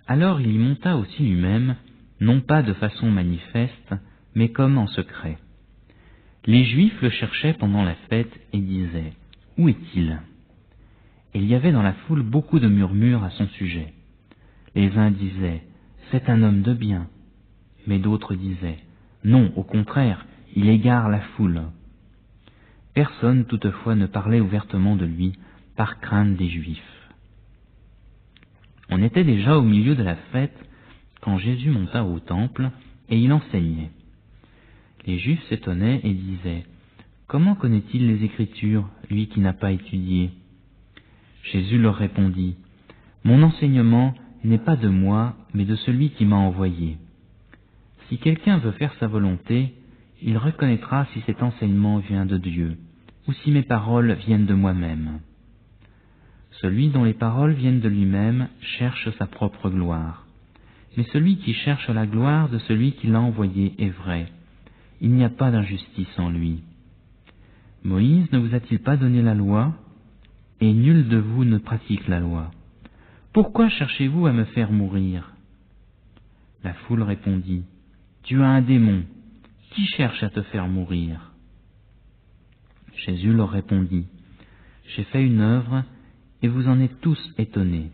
alors il y monta aussi lui-même, non pas de façon manifeste, mais comme en secret. Les Juifs le cherchaient pendant la fête et disaient, « Où est-il » Et il y avait dans la foule beaucoup de murmures à son sujet. Les uns disaient, « C'est un homme de bien », mais d'autres disaient, « Non, au contraire, il égare la foule. » Personne toutefois ne parlait ouvertement de lui, par crainte des Juifs. On était déjà au milieu de la fête, quand Jésus monta au temple, et il enseignait. Les Juifs s'étonnaient et disaient, « Comment connaît-il les Écritures, lui qui n'a pas étudié ?» Jésus leur répondit, « Mon enseignement n'est pas de moi, mais de celui qui m'a envoyé. Si quelqu'un veut faire sa volonté, il reconnaîtra si cet enseignement vient de Dieu, ou si mes paroles viennent de moi-même. Celui dont les paroles viennent de lui-même cherche sa propre gloire. Mais celui qui cherche la gloire de celui qui l'a envoyé est vrai. Il n'y a pas d'injustice en lui. Moïse ne vous a-t-il pas donné la loi? Et nul de vous ne pratique la loi. Pourquoi cherchez-vous à me faire mourir? La foule répondit, Tu as un démon. Qui cherche à te faire mourir? Jésus leur répondit, J'ai fait une œuvre, et vous en êtes tous étonnés.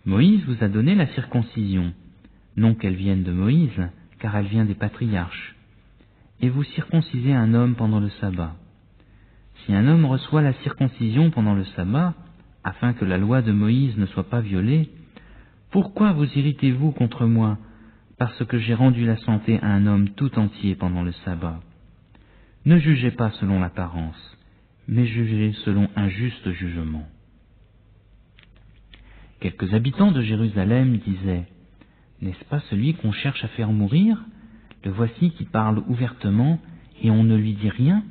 Moïse vous a donné la circoncision, non qu'elle vienne de Moïse, car elle vient des patriarches. Et vous circoncisez un homme pendant le sabbat. Si un homme reçoit la circoncision pendant le sabbat, afin que la loi de Moïse ne soit pas violée, pourquoi vous irritez-vous contre moi, parce que j'ai rendu la santé à un homme tout entier pendant le sabbat? Ne jugez pas selon l'apparence, mais jugez selon un juste jugement. Quelques habitants de Jérusalem disaient, N'est-ce pas celui qu'on cherche à faire mourir? Le voici qui parle ouvertement et on ne lui dit rien.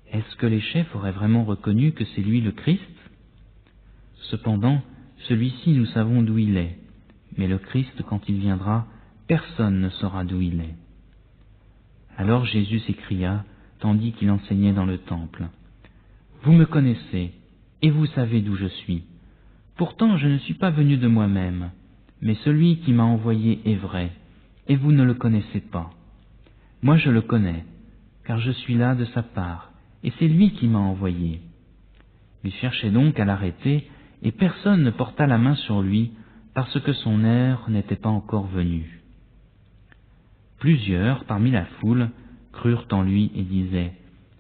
Est-ce que les chefs auraient vraiment reconnu que c'est lui le Christ? Cependant, celui-ci nous savons d'où il est, mais le Christ, quand il viendra, personne ne saura d'où il est. Alors Jésus s'écria, tandis qu'il enseignait dans le temple, Vous me connaissez, et vous savez d'où je suis. Pourtant je ne suis pas venu de moi-même, mais celui qui m'a envoyé est vrai, et vous ne le connaissez pas. Moi je le connais, car je suis là de sa part, et c'est lui qui m'a envoyé. Il cherchait donc à l'arrêter, et personne ne porta la main sur lui, parce que son heure n'était pas encore venue. Plusieurs, parmi la foule, crurent en lui et disaient,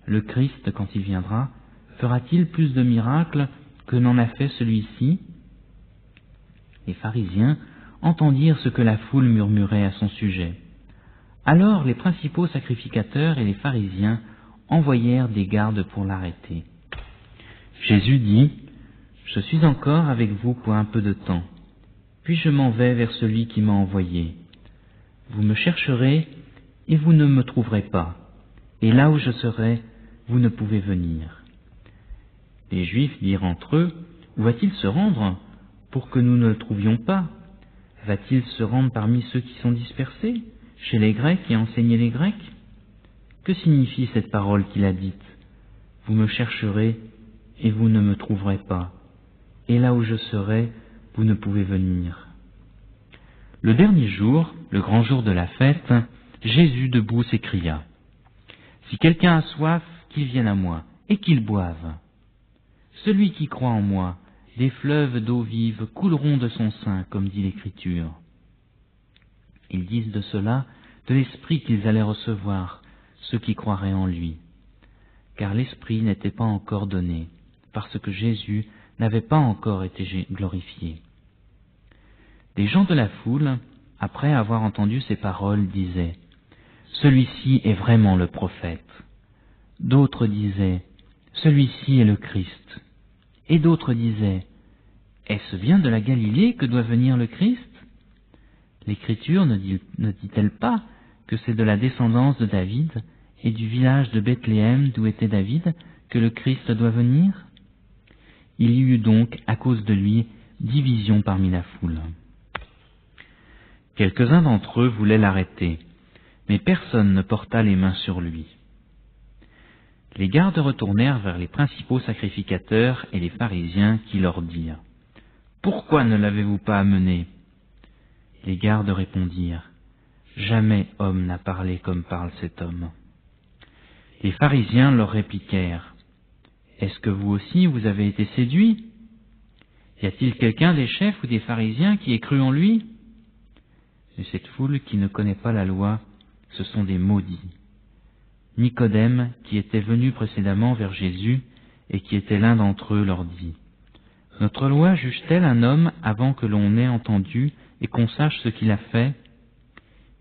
Le Christ, quand il viendra, fera-t-il plus de miracles que n'en a fait celui-ci? Les pharisiens entendirent ce que la foule murmurait à son sujet. Alors les principaux sacrificateurs et les pharisiens envoyèrent des gardes pour l'arrêter. Jésus dit, Je suis encore avec vous pour un peu de temps, puis je m'en vais vers celui qui m'a envoyé. Vous me chercherez et vous ne me trouverez pas, et là où je serai, vous ne pouvez venir. Les Juifs dirent entre eux, Où va-t-il se rendre pour que nous ne le trouvions pas? Va-t-il se rendre parmi ceux qui sont dispersés, chez les Grecs et enseigner les Grecs? Que signifie cette parole qu'il a dite? Vous me chercherez et vous ne me trouverez pas, et là où je serai, vous ne pouvez venir. Le dernier jour, le grand jour de la fête, Jésus debout s'écria, Si quelqu'un a soif, qu'il vienne à moi, et qu'il boive. Celui qui croit en moi, des fleuves d'eau vive couleront de son sein, comme dit l'Écriture. Ils disent de cela, de l'Esprit qu'ils allaient recevoir, ceux qui croiraient en lui. Car l'Esprit n'était pas encore donné, parce que Jésus n'avait pas encore été glorifié. Des gens de la foule, après avoir entendu ces paroles, disaient, Celui-ci est vraiment le prophète. D'autres disaient, Celui-ci est le Christ. Et d'autres disaient, Est-ce bien de la Galilée que doit venir le Christ? L'Écriture ne dit-elle pas que c'est de la descendance de David et du village de Bethléem d'où était David que le Christ doit venir? Il y eut donc, à cause de lui, division parmi la foule. Quelques-uns d'entre eux voulaient l'arrêter, mais personne ne porta les mains sur lui. Les gardes retournèrent vers les principaux sacrificateurs et les pharisiens qui leur dirent, « Pourquoi ne l'avez-vous pas amené ?» Les gardes répondirent, « Jamais homme n'a parlé comme parle cet homme. » Les pharisiens leur répliquèrent, « Est-ce que vous aussi vous avez été séduits? Y a-t-il quelqu'un des chefs ou des pharisiens qui ait cru en lui ?» Et cette foule qui ne connaît pas la loi, ce sont des maudits. Nicodème, qui était venu précédemment vers Jésus et qui était l'un d'entre eux, leur dit, « Notre loi juge-t-elle un homme avant que l'on ait entendu et qu'on sache ce qu'il a fait ?»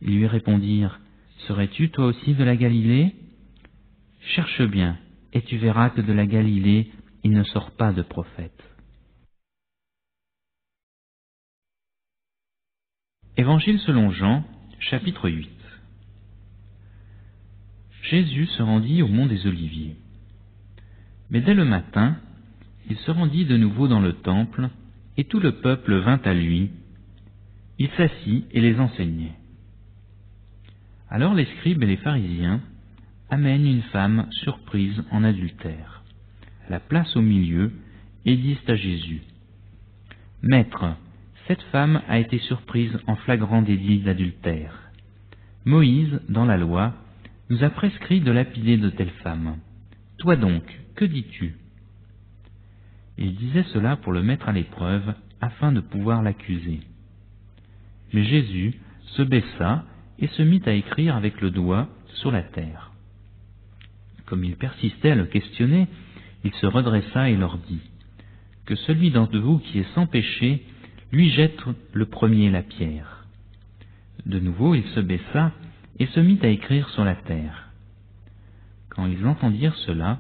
Ils lui répondirent, « Serais-tu toi aussi de la Galilée? Cherche bien, et tu verras que de la Galilée il ne sort pas de prophète. » Évangile selon Jean, chapitre 8. Jésus se rendit au mont des Oliviers. Mais dès le matin, il se rendit de nouveau dans le temple, et tout le peuple vint à lui. Il s'assit et les enseignait. Alors les scribes et les pharisiens amènent une femme surprise en adultère, la placent au milieu et disent à Jésus: « Maître, cette femme a été surprise en flagrant délit d'adultère. Moïse, dans la loi, nous a prescrit de lapider de telles femmes. Toi donc, que dis-tu » Il disait cela pour le mettre à l'épreuve, afin de pouvoir l'accuser. Mais Jésus se baissa et se mit à écrire avec le doigt sur la terre. Comme il persistait à le questionner, il se redressa et leur dit: « Que celui d'entre vous qui est sans péché lui jette le premier la pierre. » De nouveau il se baissa et se mit à écrire sur la terre. Quand ils entendirent cela,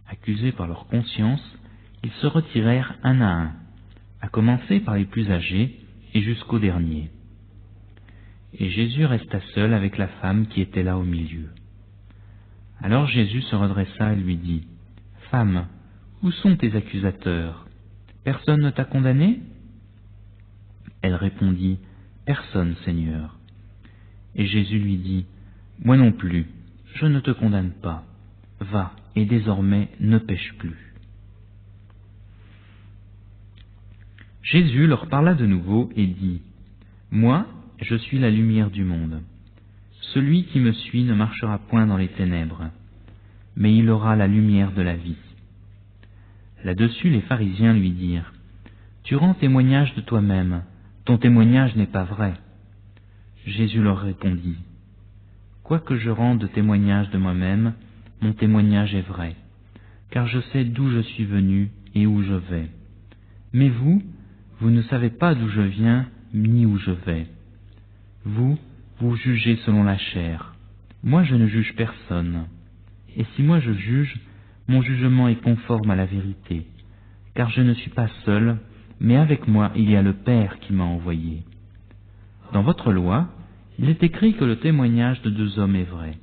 accusés par leur conscience, ils se retirèrent un, à commencer par les plus âgés et jusqu'au dernier. Et Jésus resta seul avec la femme qui était là au milieu. Alors Jésus se redressa et lui dit: « Femme, où sont tes accusateurs? Personne ne t'a condamné ?» Elle répondit: « Personne, Seigneur. » Et Jésus lui dit: « Moi non plus, je ne te condamne pas. Va, et désormais ne pêche plus. » Jésus leur parla de nouveau et dit: « Moi, je suis la lumière du monde. Celui qui me suit ne marchera point dans les ténèbres, mais il aura la lumière de la vie. » Là-dessus, les pharisiens lui dirent: « Tu rends témoignage de toi-même, ton témoignage n'est pas vrai. » Jésus leur répondit: « Quoique je rende témoignage de moi-même, mon témoignage est vrai, car je sais d'où je suis venu et où je vais. Mais vous, vous ne savez pas d'où je viens ni où je vais. Vous, vous jugez selon la chair. Moi, je ne juge personne. Et si moi je juge, mon jugement est conforme à la vérité, car je ne suis pas seul, mais avec moi il y a le Père qui m'a envoyé. Dans votre loi, il est écrit que le témoignage de deux hommes est vrai.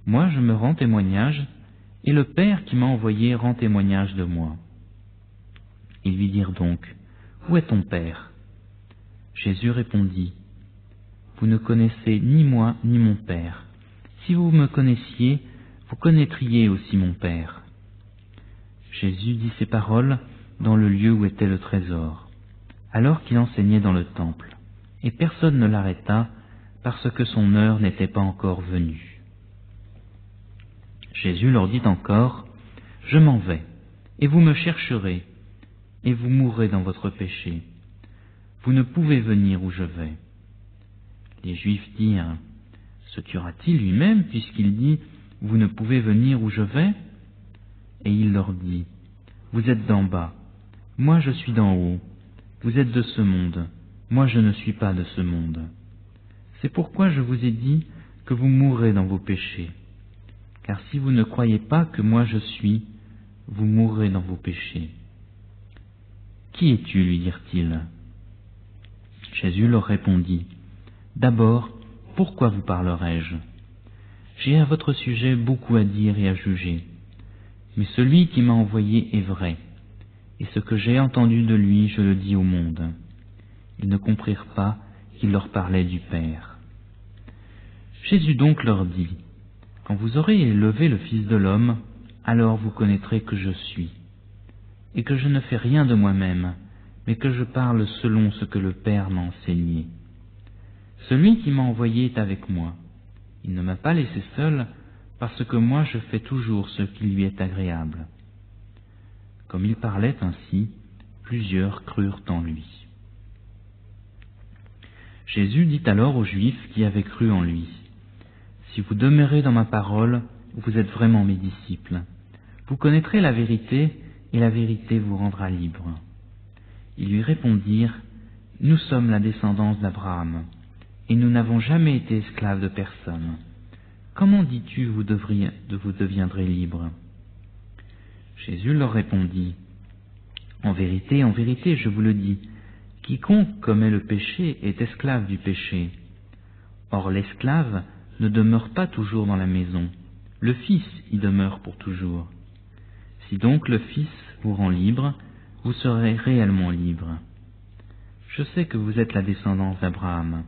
Moi je me rends témoignage, et le Père qui m'a envoyé rend témoignage de moi. » Ils lui dirent donc: « Où est ton Père ?» Jésus répondit: « Vous ne connaissez ni moi ni mon Père. Si vous me connaissiez, vous connaîtriez aussi mon Père. » Jésus dit ces paroles dans le lieu où était le trésor, alors qu'il enseignait dans le temple, et personne ne l'arrêta, parce que son heure n'était pas encore venue. Jésus leur dit encore: « Je m'en vais, et vous me chercherez, et vous mourrez dans votre péché. Vous ne pouvez venir où je vais. » Les Juifs dirent: « Se tuera-t-il lui-même, puisqu'il dit: Vous ne pouvez venir où je vais ?» Et il leur dit: « Vous êtes d'en bas, moi je suis d'en haut. Vous êtes de ce monde, moi je ne suis pas de ce monde. C'est pourquoi je vous ai dit que vous mourrez dans vos péchés. Car si vous ne croyez pas que moi je suis, vous mourrez dans vos péchés. » « Qui es-tu » lui dirent-ils. Jésus leur répondit: « D'abord, pourquoi vous parlerai-je? J'ai à votre sujet beaucoup à dire et à juger. Mais celui qui m'a envoyé est vrai, et ce que j'ai entendu de lui, je le dis au monde. » Ils ne comprirent pas qu'il leur parlait du Père. Jésus donc leur dit: « Quand vous aurez élevé le Fils de l'homme, alors vous connaîtrez que je suis, et que je ne fais rien de moi-même, mais que je parle selon ce que le Père m'a enseigné. Celui qui m'a envoyé est avec moi. Il ne m'a pas laissé seul, parce que moi je fais toujours ce qui lui est agréable. » Comme il parlait ainsi, plusieurs crurent en lui. Jésus dit alors aux Juifs qui avaient cru en lui: « Si vous demeurez dans ma parole, vous êtes vraiment mes disciples. Vous connaîtrez la vérité, et la vérité vous rendra libre. » Ils lui répondirent: « Nous sommes la descendance d'Abraham, et nous n'avons jamais été esclaves de personne. Comment dis-tu vous deviendrez libres ?» Jésus leur répondit: « En vérité, je vous le dis, quiconque commet le péché est esclave du péché. Or l'esclave ne demeure pas toujours dans la maison, le Fils y demeure pour toujours. Si donc le Fils vous rend libre, vous serez réellement libre. Je sais que vous êtes la descendance d'Abraham,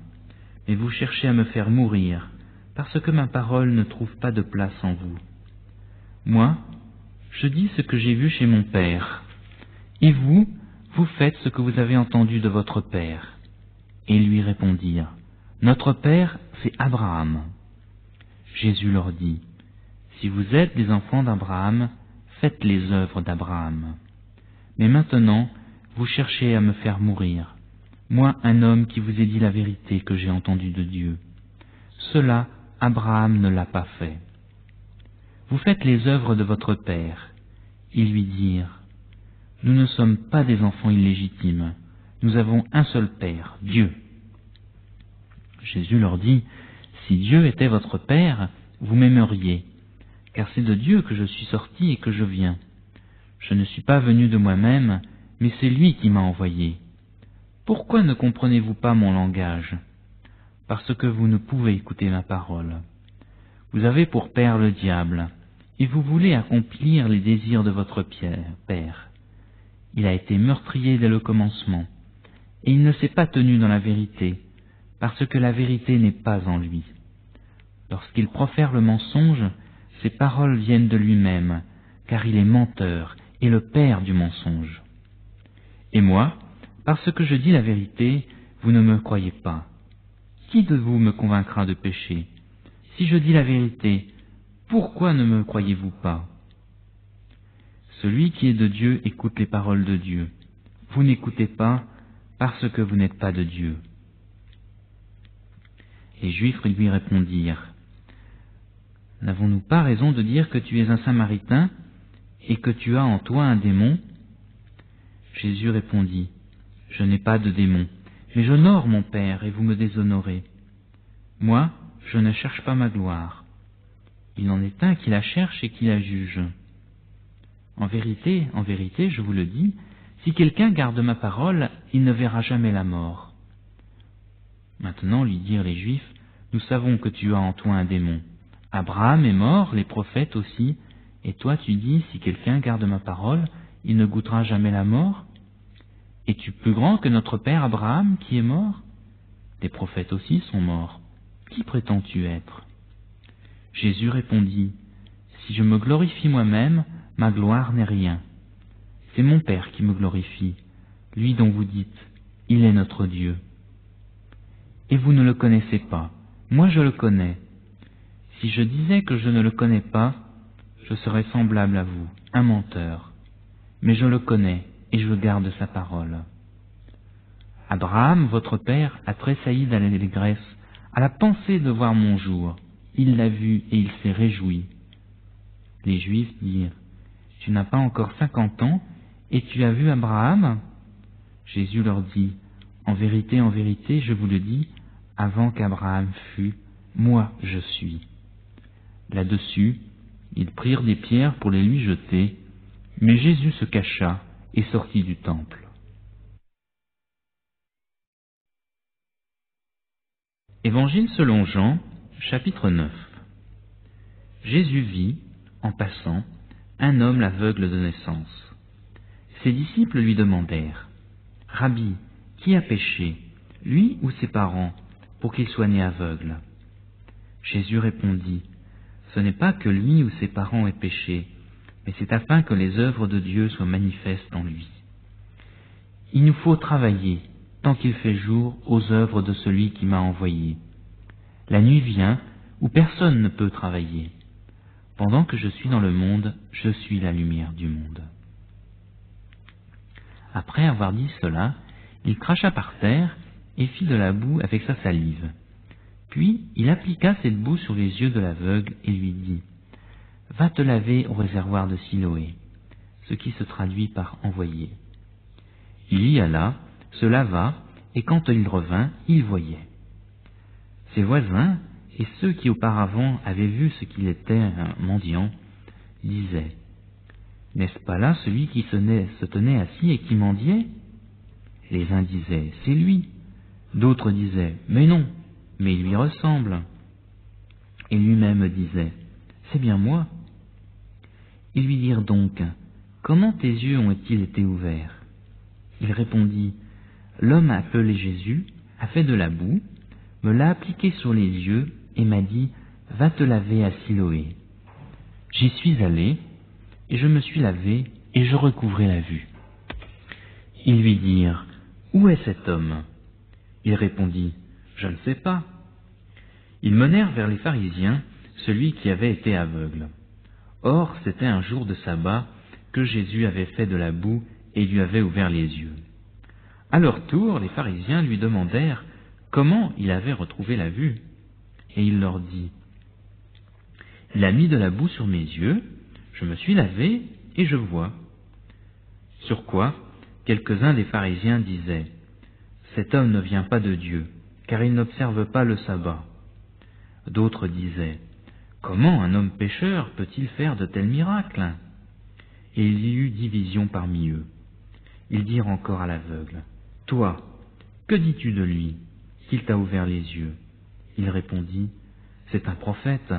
mais vous cherchez à me faire mourir, parce que ma parole ne trouve pas de place en vous. Moi, je dis ce que j'ai vu chez mon père, et vous, vous faites ce que vous avez entendu de votre père. Et ils lui répondirent, Notre père, c'est Abraham. Jésus leur dit, Si vous êtes des enfants d'Abraham, faites les œuvres d'Abraham. Mais maintenant, vous cherchez à me faire mourir, moi, un homme qui vous ai dit la vérité que j'ai entendue de Dieu. Cela, Abraham ne l'a pas fait. Vous faites les œuvres de votre père. Ils lui dirent, Nous ne sommes pas des enfants illégitimes, nous avons un seul père, Dieu. Jésus leur dit, Si Dieu était votre père, vous m'aimeriez, car c'est de Dieu que je suis sorti et que je viens. Je ne suis pas venu de moi-même, mais c'est lui qui m'a envoyé. Pourquoi ne comprenez-vous pas mon langage? Parce que vous ne pouvez écouter ma parole. Vous avez pour père le diable, et vous voulez accomplir les désirs de votre père. Il a été meurtrier dès le commencement, et il ne s'est pas tenu dans la vérité, parce que la vérité n'est pas en lui. Lorsqu'il profère le mensonge, ses paroles viennent de lui-même, car il est menteur et le père du mensonge. Et moi, parce que je dis la vérité, vous ne me croyez pas. Qui de vous me convaincra de péché? Si je dis la vérité, pourquoi ne me croyez-vous pas? Celui qui est de Dieu écoute les paroles de Dieu. Vous n'écoutez pas parce que vous n'êtes pas de Dieu. Les Juifs lui répondirent, N'avons-nous pas raison de dire que tu es un Samaritain et que tu as en toi un démon? Jésus répondit, Je n'ai pas de démon, mais j'honore mon Père et vous me déshonorez. Moi, je ne cherche pas ma gloire. Il en est un qui la cherche et qui la juge. En vérité, je vous le dis, si quelqu'un garde ma parole, il ne verra jamais la mort. Maintenant, lui dirent les Juifs, Nous savons que tu as en toi un démon. Abraham est mort, les prophètes aussi, et toi tu dis, si quelqu'un garde ma parole, il ne goûtera jamais la mort? Es-tu plus grand que notre père Abraham qui est mort? Les prophètes aussi sont morts. Qui prétends-tu être? Jésus répondit, Si je me glorifie moi-même, ma gloire n'est rien. C'est mon Père qui me glorifie, lui dont vous dites, il est notre Dieu. Et vous ne le connaissez pas, moi je le connais. Si je disais que je ne le connais pas, je serais semblable à vous, un menteur. Mais je le connais et je garde sa parole. Abraham, votre père, a tressailli d'allégresse à la pensée de voir mon jour. Il l'a vu et il s'est réjoui. Les Juifs dirent, Tu n'as pas encore 50 ans et tu as vu Abraham? Jésus leur dit, en vérité, je vous le dis, avant qu'Abraham fût, moi je suis. Là-dessus, ils prirent des pierres pour les lui jeter, mais Jésus se cacha et sortit du temple. Évangile selon Jean, chapitre 9. Jésus vit, en passant, un homme aveugle de naissance. Ses disciples lui demandèrent, « Rabbi, qui a péché, lui ou ses parents, pour qu'il soit né aveugle ?» Jésus répondit, « Ce n'est pas que lui ou ses parents aient péché, mais c'est afin que les œuvres de Dieu soient manifestes en lui. Il nous faut travailler, tant qu'il fait jour, aux œuvres de celui qui m'a envoyé. La nuit vient où personne ne peut travailler. Pendant que je suis dans le monde, je suis la lumière du monde. » Après avoir dit cela, il cracha par terre et fit de la boue avec sa salive. Puis il appliqua cette boue sur les yeux de l'aveugle et lui dit, « Va te laver au réservoir de Siloé », ce qui se traduit par « envoyer ». Il y alla, se lava, et quand il revint, il voyait. Ses voisins, et ceux qui auparavant avaient vu ce qu'il était un mendiant, disaient, « N'est-ce pas là celui qui se tenait assis et qui mendiait ?» Les uns disaient, « C'est lui ». D'autres disaient, « Mais non, mais il lui ressemble. » Et lui-même disait, « C'est bien moi. » Ils lui dirent donc, « comment tes yeux ont-ils été ouverts? Il répondit, l'homme appelé Jésus a fait de la boue, me l'a appliqué sur les yeux et m'a dit, va te laver à Siloé. J'y suis allé, et je me suis lavé, et je recouvrai la vue. Ils lui dirent, où est cet homme? Il répondit, je ne sais pas. Ils menèrent vers les pharisiens celui qui avait été aveugle. Or, c'était un jour de sabbat que Jésus avait fait de la boue et lui avait ouvert les yeux. À leur tour, les pharisiens lui demandèrent comment il avait retrouvé la vue. Et il leur dit, il a mis de la boue sur mes yeux, je me suis lavé et je vois. Sur quoi, quelques-uns des pharisiens disaient, cet homme ne vient pas de Dieu, car il n'observe pas le sabbat. D'autres disaient, comment un homme pécheur peut-il faire de tels miracles? Et il y eut division parmi eux. Ils dirent encore à l'aveugle, toi, que dis-tu de lui, qu'il t'a ouvert les yeux? Il répondit, c'est un prophète.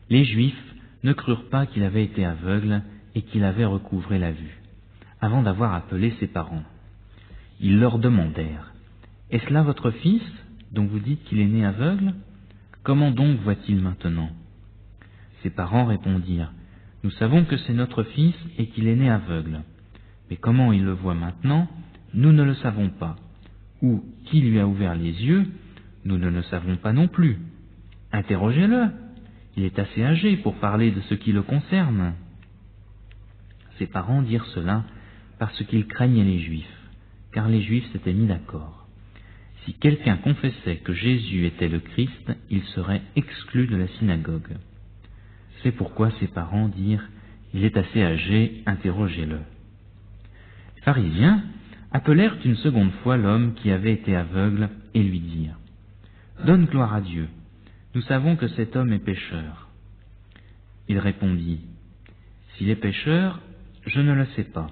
Les Juifs ne crurent pas qu'il avait été aveugle et qu'il avait recouvré la vue, avant d'avoir appelé ses parents. Ils leur demandèrent, est-ce là votre fils, dont vous dites qu'il est né aveugle? Comment donc voit-il maintenant? Ses parents répondirent, nous savons que c'est notre fils et qu'il est né aveugle. Mais comment il le voit maintenant, nous ne le savons pas. Ou qui lui a ouvert les yeux, nous ne le savons pas non plus. Interrogez-le, il est assez âgé pour parler de ce qui le concerne. Ses parents dirent cela parce qu'ils craignaient les Juifs, car les Juifs s'étaient mis d'accord. Si quelqu'un confessait que Jésus était le Christ, il serait exclu de la synagogue. C'est pourquoi ses parents dirent, il est assez âgé, interrogez-le. Les pharisiens appelèrent une seconde fois l'homme qui avait été aveugle et lui dirent, donne gloire à Dieu, nous savons que cet homme est pécheur. Il répondit, s'il est pécheur, je ne le sais pas.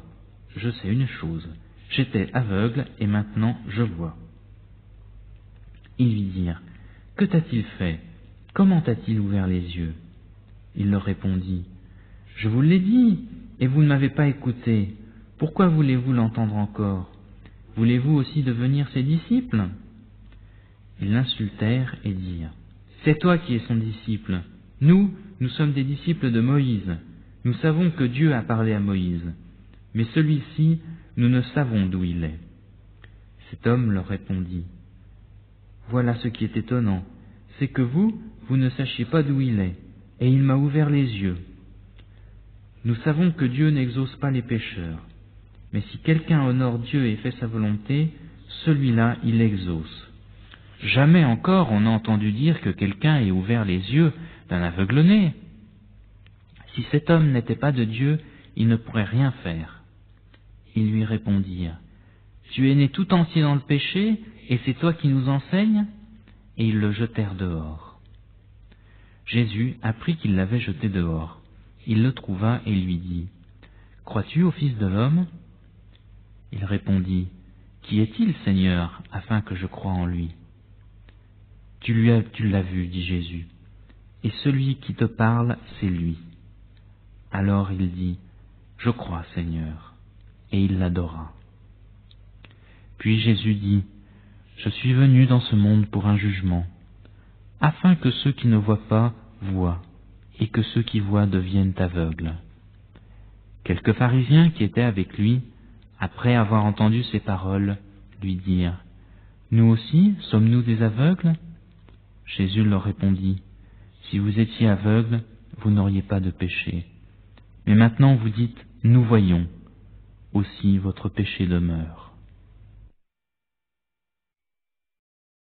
Je sais une chose, j'étais aveugle et maintenant je vois. Ils lui dirent, que t'a-t-il fait? Comment t'a-t-il ouvert les yeux? Il leur répondit, je vous l'ai dit, et vous ne m'avez pas écouté. Pourquoi voulez-vous l'entendre encore? Voulez-vous aussi devenir ses disciples? Ils l'insultèrent et dirent, c'est toi qui es son disciple. Nous sommes des disciples de Moïse. Nous savons que Dieu a parlé à Moïse. Mais celui-ci, nous ne savons d'où il est. Cet homme leur répondit, voilà ce qui est étonnant, c'est que vous ne sachiez pas d'où il est, et il m'a ouvert les yeux. Nous savons que Dieu n'exauce pas les pécheurs, mais si quelqu'un honore Dieu et fait sa volonté, celui-là il l'exauce. Jamais encore on n'a entendu dire que quelqu'un ait ouvert les yeux d'un aveugle-né. Si cet homme n'était pas de Dieu, il ne pourrait rien faire. Ils lui répondirent, tu es né tout entier dans le péché, et c'est toi qui nous enseignes? Et ils le jetèrent dehors. Jésus apprit qu'il l'avait jeté dehors. Il le trouva et lui dit, crois-tu au Fils de l'homme? Il répondit, qui est-il, Seigneur, afin que je croie en lui? Tu l'as vu, dit Jésus, et celui qui te parle, c'est lui. Alors il dit, je crois, Seigneur, et il l'adora. Puis Jésus dit, je suis venu dans ce monde pour un jugement, afin que ceux qui ne voient pas voient, et que ceux qui voient deviennent aveugles. Quelques pharisiens qui étaient avec lui, après avoir entendu ces paroles, lui dirent, nous aussi, sommes-nous des aveugles? Jésus leur répondit, si vous étiez aveugles, vous n'auriez pas de péché. Mais maintenant vous dites, nous voyons, aussi votre péché demeure.